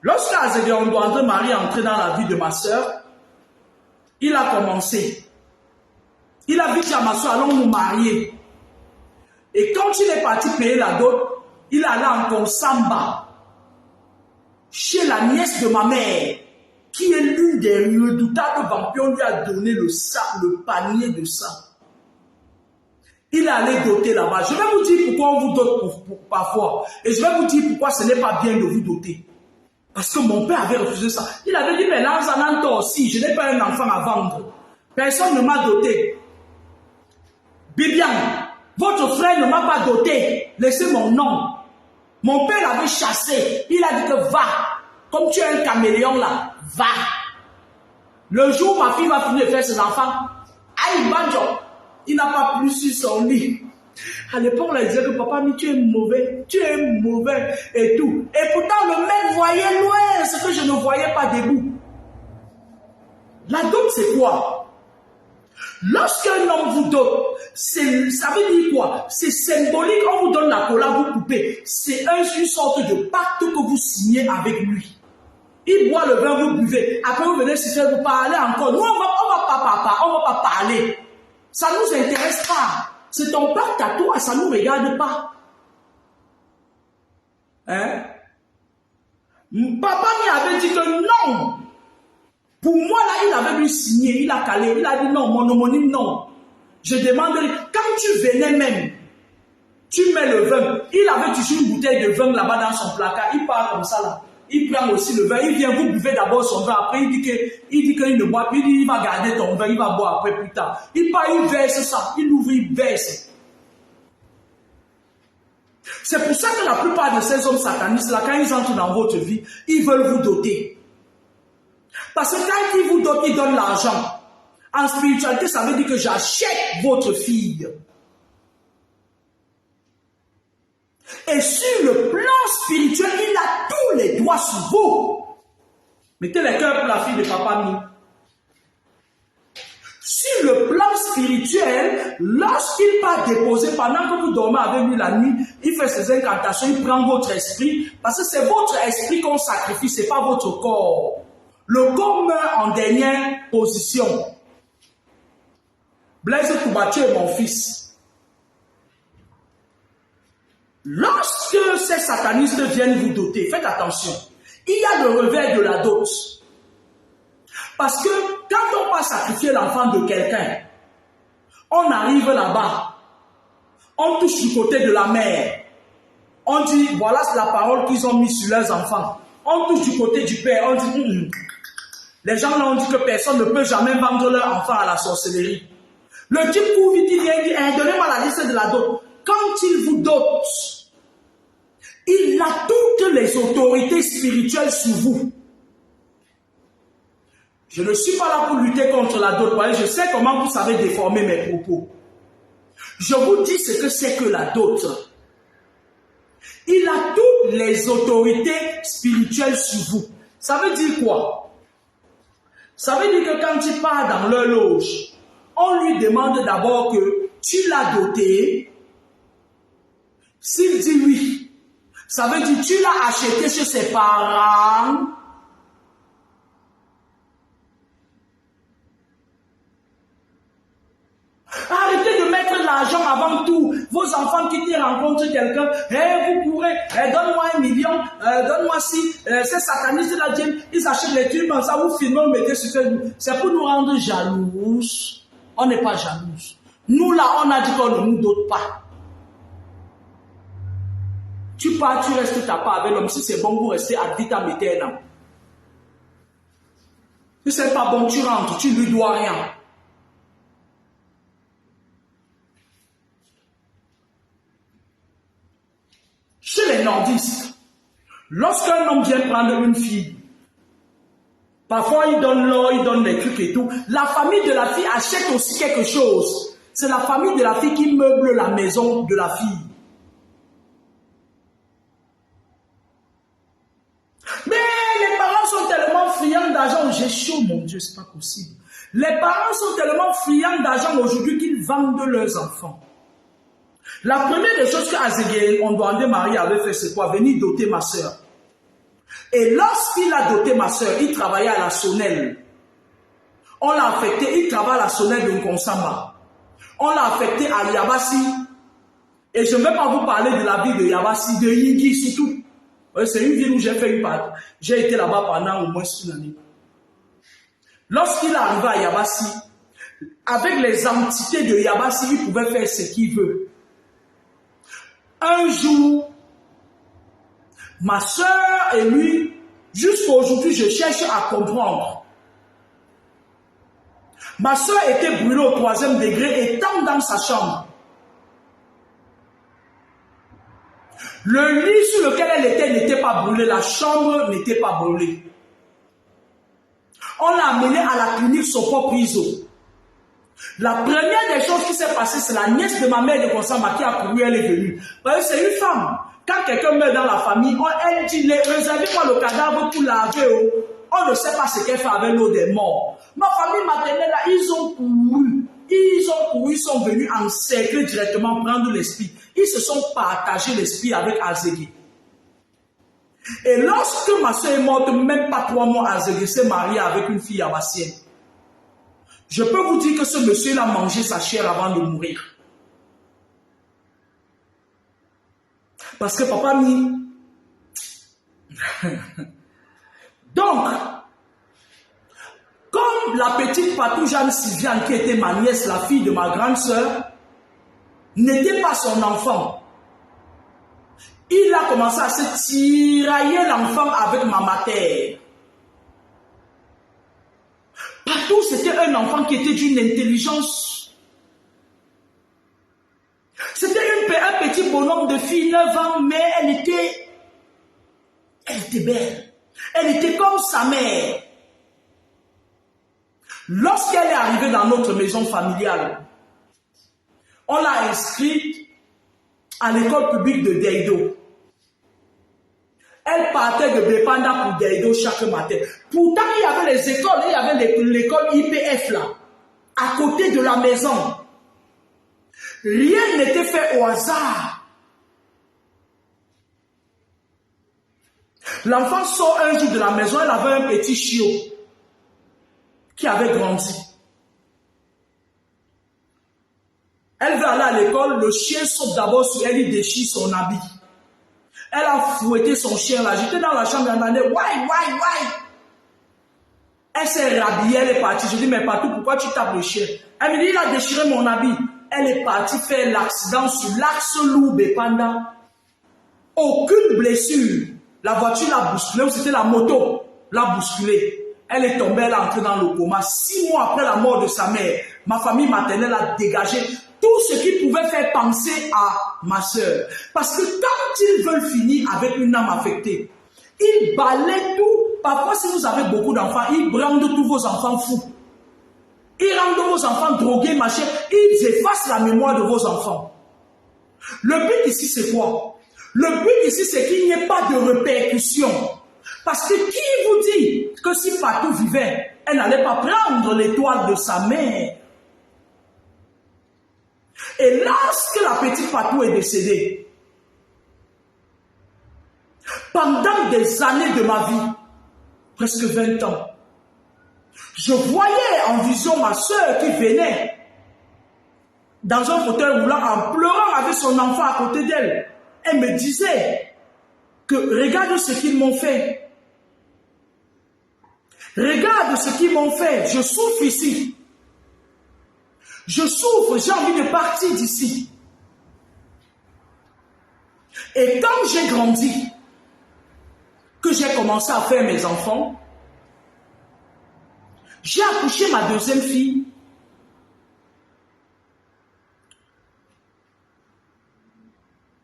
Lorsque Azéguéon André Marie est entré dans la vie de ma soeur, il a commencé. Il a dit à ma soeur, allons nous marier. Et quand il est parti payer la dot, il allait encore Samba, chez la nièce de ma mère, qui est l'une des redoutables vampires. On lui a donné le panier de sang. Il allait doter là-bas. Je vais vous dire pourquoi on vous dote parfois. Et je vais vous dire pourquoi ce n'est pas bien de vous doter. Parce que mon père avait refusé ça. Il avait dit, mais là, aussi, je n'ai pas un enfant à vendre. Personne ne m'a doté. Bibian, votre frère ne m'a pas doté. Laissez mon nom. Mon père l'avait chassé. Il a dit que va. Comme tu es un caméléon là, va. Le jour où ma fille va finir de faire ses enfants, aïe, banjo, il n'a pas plus sur son lit. À l'époque, on disait que papa, mais tu es mauvais et tout. Et pourtant, le mec voyait loin ce que je ne voyais pas debout. La dot, c'est quoi? Lorsqu'un homme vous dote, ça veut dire quoi? C'est symbolique, on vous donne la cola, vous coupez. C'est une sorte de pacte que vous signez avec lui. Il boit le vin, vous buvez. Après, vous venez se faire vous parler encore. Nous, on va pas parler. Ça ne nous intéresse pas. C'est ton pacte à toi, ça ne nous regarde pas. Hein? Papa m'avait dit que non. Pour moi, là, il avait lui signé, il a calé, il a dit non, mon homonyme, non. Je demande, quand tu venais même, tu mets le vin. Il avait toujours une bouteille de vin là-bas dans son placard. Il part comme ça là. Il prend aussi le vin, il vient, vous buvez d'abord son vin, après il dit qu'il ne boit plus, il dit il va garder ton vin, il va boire après plus tard. Il part, il verse ça, il ouvre, il verse. C'est pour ça que la plupart de ces hommes satanistes là, quand ils entrent dans votre vie, ils veulent vous doter. Parce que quand ils vous dotent, ils donnent l'argent. En spiritualité, ça veut dire que j'achète votre fille. Et sur le plan spirituel, il a tous les doigts sur vous. Mettez les cœurs pour la fille de papa Mi. Sur le plan spirituel, lorsqu'il part déposer, pendant que vous dormez avec lui la nuit, il fait ses incantations, il prend votre esprit, parce que c'est votre esprit qu'on sacrifie, ce n'est pas votre corps. Le corps meurt en dernière position. Blaise Koubaché est mon fils. Lorsque ces satanistes viennent vous doter, faites attention. Il y a le revers de la dot. Parce que quand on va sacrifier l'enfant de quelqu'un, on arrive là-bas, on touche du côté de la mère. On dit, voilà la parole qu'ils ont mise sur leurs enfants. On touche du côté du père, on dit, les gens là ont dit que personne ne peut jamais vendre leur enfant à la sorcellerie. Le type court vite, il vient dire, donnez-moi la liste de la dot. Quand il vous dote, il a toutes les autorités spirituelles sur vous. Je ne suis pas là pour lutter contre la dot. Je sais comment vous savez déformer mes propos. Je vous dis ce que c'est que la dot. Il a toutes les autorités spirituelles sur vous. Ça veut dire quoi? Ça veut dire que quand il part dans leur loge, on lui demande d'abord que tu l'as doté. S'il dit oui, ça veut dire tu l'as acheté chez ses parents. Arrêtez de mettre l'argent avant tout. Vos enfants qui rencontrent quelqu'un, vous pourrez, donne-moi 1 million, donne-moi si, ces satanistes là, ils achètent les trucs, ça vous filme, vous mettez sur Facebook. C'est pour nous rendre jaloux. On n'est pas jaloux. Nous là, on a dit qu'on ne nous dote pas. Tu pars, tu restes ta part avec l'homme. Si c'est bon, vous restez ad vitam aeternam. Si c'est pas bon, tu rentres, tu lui dois rien. Chez les nordistes, lorsqu'un homme vient prendre une fille, parfois il donne l'or, il donne les trucs et tout, la famille de la fille achète aussi quelque chose. C'est la famille de la fille qui meuble la maison de la fille. Mais les parents sont tellement friands d'argent. J'ai chaud, mon Dieu, c'est pas possible. Les parents sont tellement friands d'argent aujourd'hui qu'ils vendent leurs enfants. La première des choses que Azégué, on doit demander Marie avait fait, c'est quoi? Venir doter ma soeur. Et lorsqu'il a doté ma soeur, il travaillait à la Sonnelle. On l'a affecté, il travaille à la Sonnelle de Nkonsamba. On l'a affecté à Yabassi. Et je ne vais pas vous parler de la vie de Yabassi, de Yingi surtout. C'est une ville où j'ai fait une part. J'ai été là-bas pendant au moins une année. Lorsqu'il est arrivé à Yabassi, avec les entités de Yabassi, il pouvait faire ce qu'il veut. Un jour, ma soeur et lui, jusqu'à aujourd'hui, je cherche à comprendre. Ma soeur était brûlée au 3e degré, étant dans sa chambre. Le lit sur lequel elle était n'était pas brûlé, la chambre n'était pas brûlée. On l'a amenée à la clinique Sopo Priso. La première des choses qui s'est passée, c'est la nièce de ma mère de Konsamba qui a couru, elle est venue. Parce que c'est une femme. Quand quelqu'un meurt dans la famille, elle dit, réservez-moi le cadavre pour laver. On ne sait pas ce qu'elle fait avec l'eau des morts. Ma famille maternelle, là, ils ont couru, ils sont venus encercler directement, prendre l'esprit. Ils se sont partagés l'esprit avec Azégué. Et lorsque ma soeur est morte, même pas 3 mois, Azégué s'est marié avec une fille abassienne. Je peux vous dire que ce monsieur a mangé sa chair avant de mourir. Parce que papa mis... Donc, comme la petite Patou Jeanne Sylviane, qui était ma nièce, la fille de ma grande sœur, n'était pas son enfant, il a commencé à se tirailler l'enfant avec ma mère. Patou, c'était un enfant qui était d'une intelligence. C'était un petit bonhomme de fille, 9 ans, mais elle était belle. Elle était comme sa mère. Lorsqu'elle est arrivée dans notre maison familiale, on l'a inscrite à l'école publique de Deido. Elle partait de Bépanda pour Deido chaque matin. Pourtant, il y avait les écoles, il y avait l'école IPF là, à côté de la maison. Rien n'était fait au hasard. L'enfant sort un jour de la maison, elle avait un petit chiot qui avait grandi. Elle veut aller à l'école, le chien saute d'abord sur elle, il déchire son habit. Elle a fouetté son chien là. J'étais dans la chambre, elle m'a dit, why? Elle s'est rhabillée, elle est partie. Je dis, mais Patou, pourquoi tu tapes le chien? Elle me dit, il a déchiré mon habit. Elle est partie faire l'accident sur l'axe Loubé-Panda. Aucune blessure. La voiture l'a bousculée, ou c'était la moto l'a bousculée. Elle est tombée, elle est entrée dans le coma. 6 mois après la mort de sa mère, ma famille maternelle a dégagé tout ce qui pouvait faire penser à ma soeur. Parce que quand ils veulent finir avec une âme affectée, ils balayent tout. Parfois, si vous avez beaucoup d'enfants, ils rendent tous vos enfants fous. Ils rendent vos enfants drogués, machin. Ils effacent la mémoire de vos enfants. Le but ici, c'est quoi? Le but ici, c'est qu'il n'y ait pas de répercussions. Parce que qui vous dit que si Patou vivait, elle n'allait pas prendre l'étoile de sa mère? Et lorsque la petite Patou est décédée, pendant des années de ma vie, presque 20 ans, je voyais en vision ma soeur qui venait dans un fauteuil roulant en pleurant avec son enfant à côté d'elle. Elle me disait que regarde ce qu'ils m'ont fait. Regarde ce qu'ils m'ont fait. Je souffre ici. Je souffre, j'ai envie de partir d'ici. Et quand j'ai grandi, que j'ai commencé à faire mes enfants, j'ai accouché ma deuxième fille.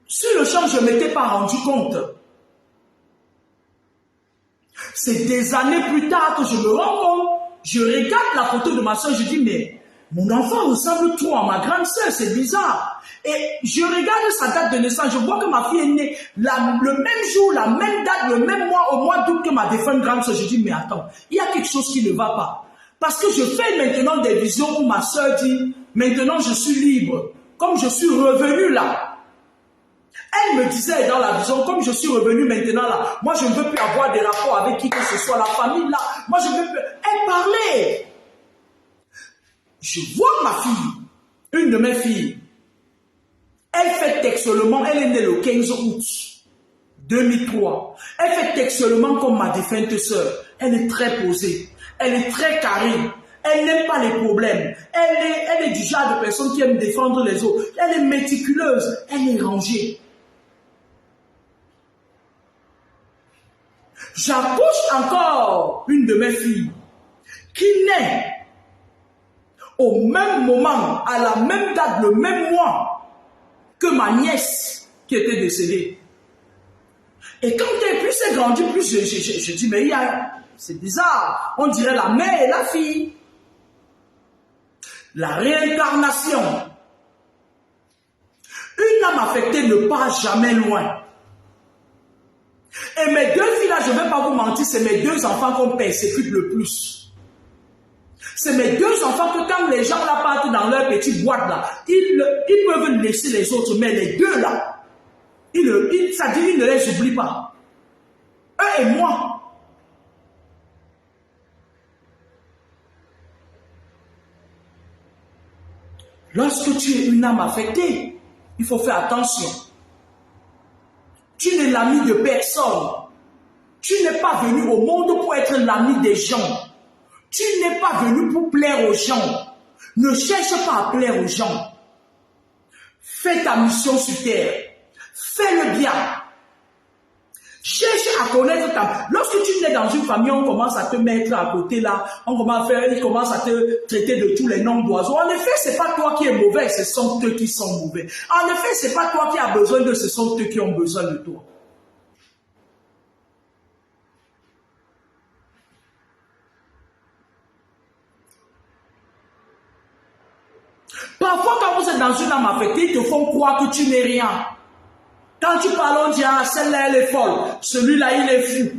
Sur le champ, je ne m'étais pas rendu compte. C'est des années plus tard que je me rends compte. Je regarde la photo de ma soeur, je dis, mais mon enfant ressemble trop à ma grande soeur, c'est bizarre. Et je regarde sa date de naissance, je vois que ma fille est née le même jour, la même date, le même mois, au mois d'août que ma défunte grande soeur. Je dis, mais attends, il y a quelque chose qui ne va pas. Parce que je fais maintenant des visions où ma soeur dit, maintenant je suis libre, comme je suis revenu là. Elle me disait dans la vision, comme je suis revenu maintenant là, moi je ne veux plus avoir des rapports avec qui que ce soit, la famille là, moi je ne veux plus. Elle parlait. Je vois ma fille, une de mes filles, elle fait textuellement, elle est née le 15 août 2003. Elle fait textuellement comme ma défunte sœur. Elle est très posée, elle est très carrée. Elle n'aime pas les problèmes. Elle est du genre de personne qui aime défendre les autres. Elle est méticuleuse, elle est rangée. J'accouche encore une de mes filles qui naît au même moment, à la même date, le même mois que ma nièce qui était décédée. Et quand plus elle grandit, plus je dis, mais c'est bizarre, on dirait la mère et la fille. La réincarnation. Une âme affectée ne part jamais loin. Et mes deux filles là, je ne vais pas vous mentir, c'est mes deux enfants qu'on persécute le plus. C'est mes deux enfants que quand les gens là partent dans leur petite boîte là, ils peuvent laisser les autres, mais les deux là, ça dit ils ne les oublient pas. Eux et moi. Lorsque tu es une âme affectée, il faut faire attention. Tu n'es l'ami de personne. Tu n'es pas venu au monde pour être l'ami des gens. Tu n'es pas venu pour plaire aux gens. Ne cherche pas à plaire aux gens. Fais ta mission sur terre. Fais le bien. Cherche à connaître ta... Lorsque tu es dans une famille, on commence à te mettre à côté là. Ils commencent à te traiter de tous les noms d'oiseaux. En effet, c'est pas toi qui es mauvais, ce sont eux qui sont mauvais. En effet, c'est pas toi qui as besoin d'eux, ce sont eux qui ont besoin de toi. Parfois, quand vous êtes dans une âme affectée, ils te font croire que tu n'es rien. Quand tu parles, on dit, ah, celle-là, elle est folle. Celui-là, il est fou.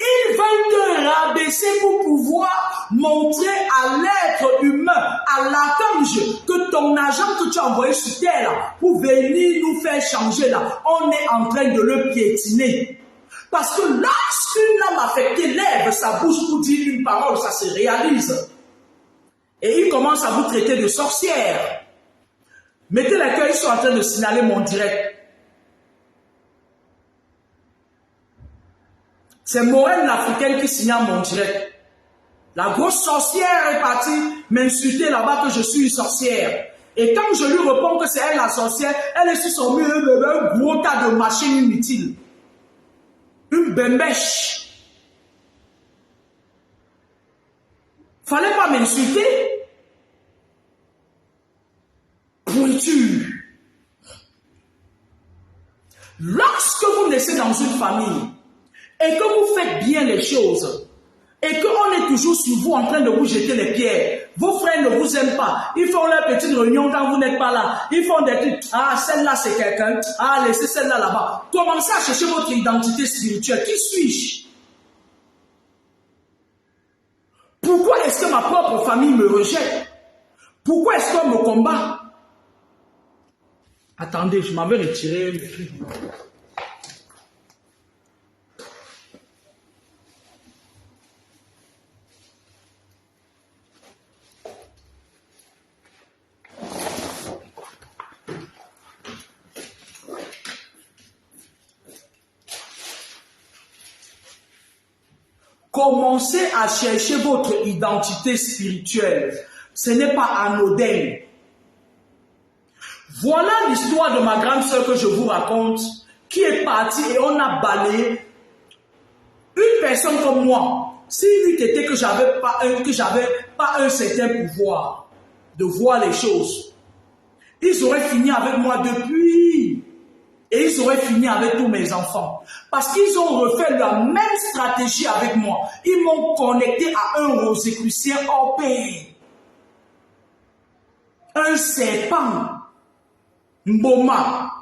Ils veulent te rabaisser pour pouvoir montrer à l'être humain, à l'archange, que ton agent que tu as envoyé sur terre, pour venir nous faire changer là, on est en train de le piétiner. Parce que lorsqu'une âme affectée lève sa bouche pour dire une parole, ça se réalise. Et ils commencent à vous traiter de sorcière. Mettez les cœurs, ils sont en train de signaler mon direct. C'est Morel l'Africaine qui signale mon direct. La grosse sorcière est partie m'insulter là-bas que je suis une sorcière. Et quand je lui réponds que c'est elle la sorcière, elle est sur son mur, un gros tas de machines inutiles. Une bembèche. Fallait pas m'insulter. Pourriture. Lorsque vous naissez dans une famille et que vous faites bien les choses et qu'on est toujours sur vous en train de vous jeter les pierres, vos frères ne vous aiment pas, ils font leur petite réunion quand vous n'êtes pas là, ils font des trucs, ah celle-là c'est quelqu'un, ah laissez celle-là là-bas. Commencez à chercher votre identité spirituelle. Qui suis-je? Pourquoi est-ce que ma propre famille me rejette? Pourquoi est-ce qu'on me combat? Attendez, je m'avais retiré le truc. Commencez à chercher votre identité spirituelle. Ce n'est pas anodin. Voilà l'histoire de ma grande sœur que je vous raconte, qui est partie et on a balayé une personne comme moi. S'il eût été que j'avais pas un certain pouvoir de voir les choses, ils auraient fini avec moi depuis. Et ils auraient fini avec tous mes enfants. Parce qu'ils ont refait la même stratégie avec moi. Ils m'ont connecté à un rosicrucien hors pair. Un serpent. Mboma.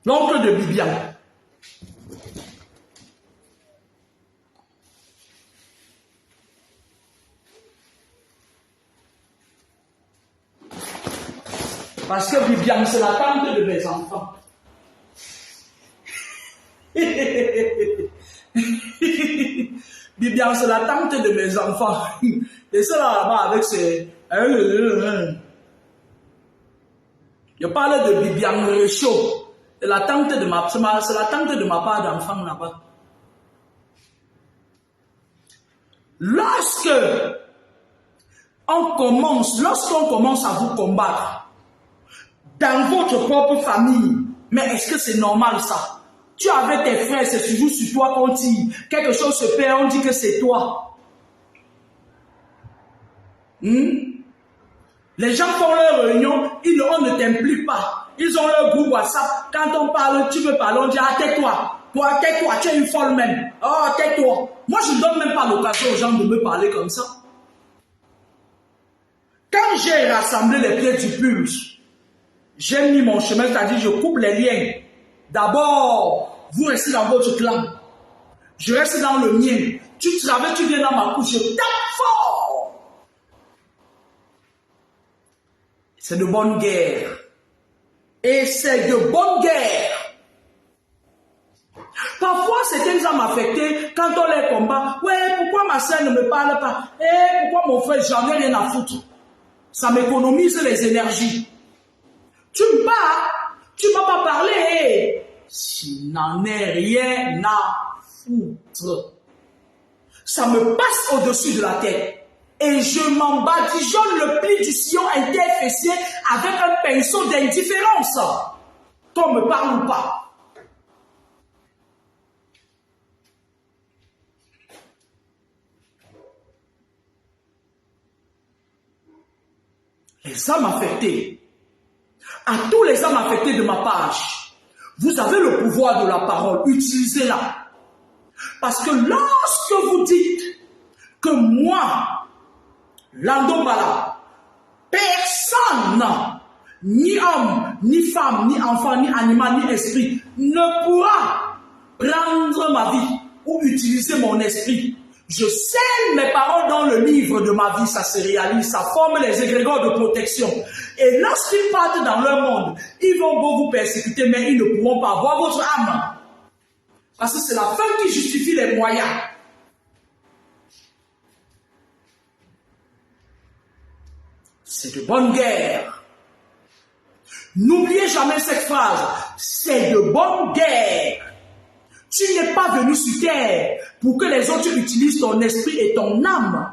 L'oncle de Bibian. Parce que Bibian, c'est la tante de mes enfants. Bibian, c'est la tante de mes enfants. Et ça là-bas avec ses... Je parle de Bibian Réchaud. C'est la tante de ma part d'enfant là-bas. Lorsqu'on commence à vous combattre, dans votre propre famille, mais est-ce que c'est normal ça? Tu es avec tes frères, c'est toujours sur toi qu'on tire. Quelque chose se perd, on dit que c'est toi. Les gens font leur réunion, on ne t'implique pas. Ils ont leur groupe WhatsApp. Quand on parle, tu veux parler, on dit ah tais-toi. Toi, tais-toi, tu es une folle même. Oh, tais-toi. Moi, je ne donne même pas l'occasion aux gens de me parler comme ça. Quand j'ai rassemblé les pieds du pulse, j'ai mis mon chemin, c'est-à-dire je coupe les liens. D'abord, vous restez dans votre clan. Je reste dans le mien. Tu travailles, tu viens dans ma couche, je tape fort. C'est de bonne guerre. Et c'est de bonne guerre. Parfois, certains gens m'affectent quand on les combat. Ouais, pourquoi ma soeur ne me parle pas? Pourquoi mon frère, j'en ai rien à foutre. Ça m'économise les énergies. Tu me bats, tu ne m'as pas parlé. Je n'en ai rien à foutre. Ça me passe au-dessus de la tête. Et je m'en badigeonne le pli du sillon interfessier avec un pinceau d'indifférence. Qu'on me parle ou pas. Les âmes affectées. À tous les âmes affectés de ma page, vous avez le pouvoir de la parole, utilisez-la. Parce que lorsque vous dites que moi, Lando Bala, personne, ni homme, ni femme, ni enfant, ni animal, ni esprit, ne pourra prendre ma vie ou utiliser mon esprit. Je scelle mes paroles dans le livre de ma vie, ça se réalise, ça forme les égrégores de protection. Et lorsqu'ils partent dans leur monde, ils vont vous persécuter, mais ils ne pourront pas avoir votre âme. Parce que c'est la fin qui justifie les moyens. C'est de bonne guerre. N'oubliez jamais cette phrase. C'est de bonne guerre. Tu n'es pas venu sur terre pour que les autres utilisent ton esprit et ton âme.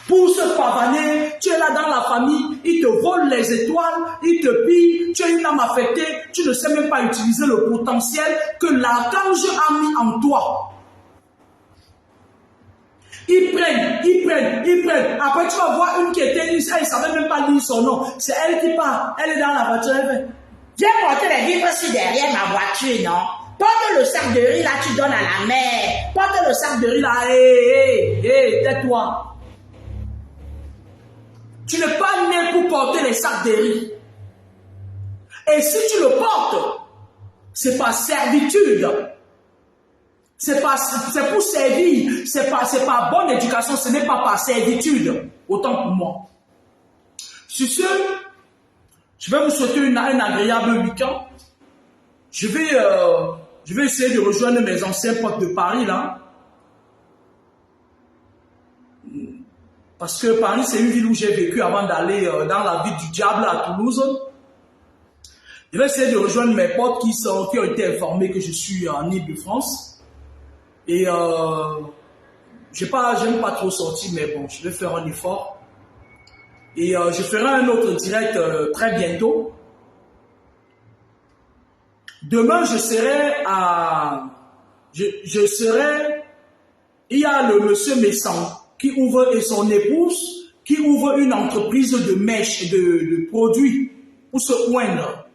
Pour se pavaner, tu es là dans la famille, ils te volent les étoiles, ils te pillent, tu es une âme affectée, tu ne sais même pas utiliser le potentiel que l'archange a mis en toi. Ils prennent. Après, tu vas voir une qui était lisse, elle ne savait même pas lire son nom. C'est elle qui part, elle est dans la voiture, elle fait. Viens porter les vivres sur derrière ma voiture, non? Porte le sac de riz là, tu donnes à la mère. Porte le sac de riz là. Hé, tais-toi. Tu n'es pas né pour porter les sacs de riz. Et si tu le portes, c'est par servitude. C'est pour servir. C'est par bonne éducation, ce n'est pas par servitude. Autant pour moi. Sur ce, je vais vous souhaiter un agréable week-end. Je vais essayer de rejoindre mes anciens potes de Paris là. Parce que Paris, c'est une ville où j'ai vécu avant d'aller dans la ville du diable à Toulouse. Je vais essayer de rejoindre mes potes qui ont été informés que je suis en Île-de-France. Et j'aime pas trop sortir, mais bon, je vais faire un effort. Et je ferai un autre direct très bientôt. Demain, je serai à... Il y a le monsieur Messan qui ouvre, et son épouse, qui ouvre une entreprise de mèches et de produits pour se oindre.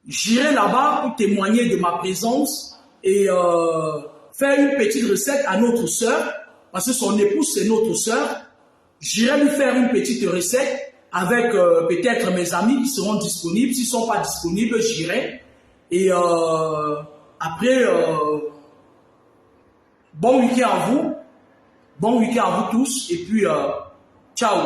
J'irai là-bas pour témoigner de ma présence et faire une petite recette à notre sœur, parce que son épouse, c'est notre sœur. J'irai lui faire une petite recette avec peut-être mes amis qui seront disponibles. S'ils ne sont pas disponibles, j'irai. Et après, bon week-end à vous. Bon week-end à vous tous. Et puis, ciao.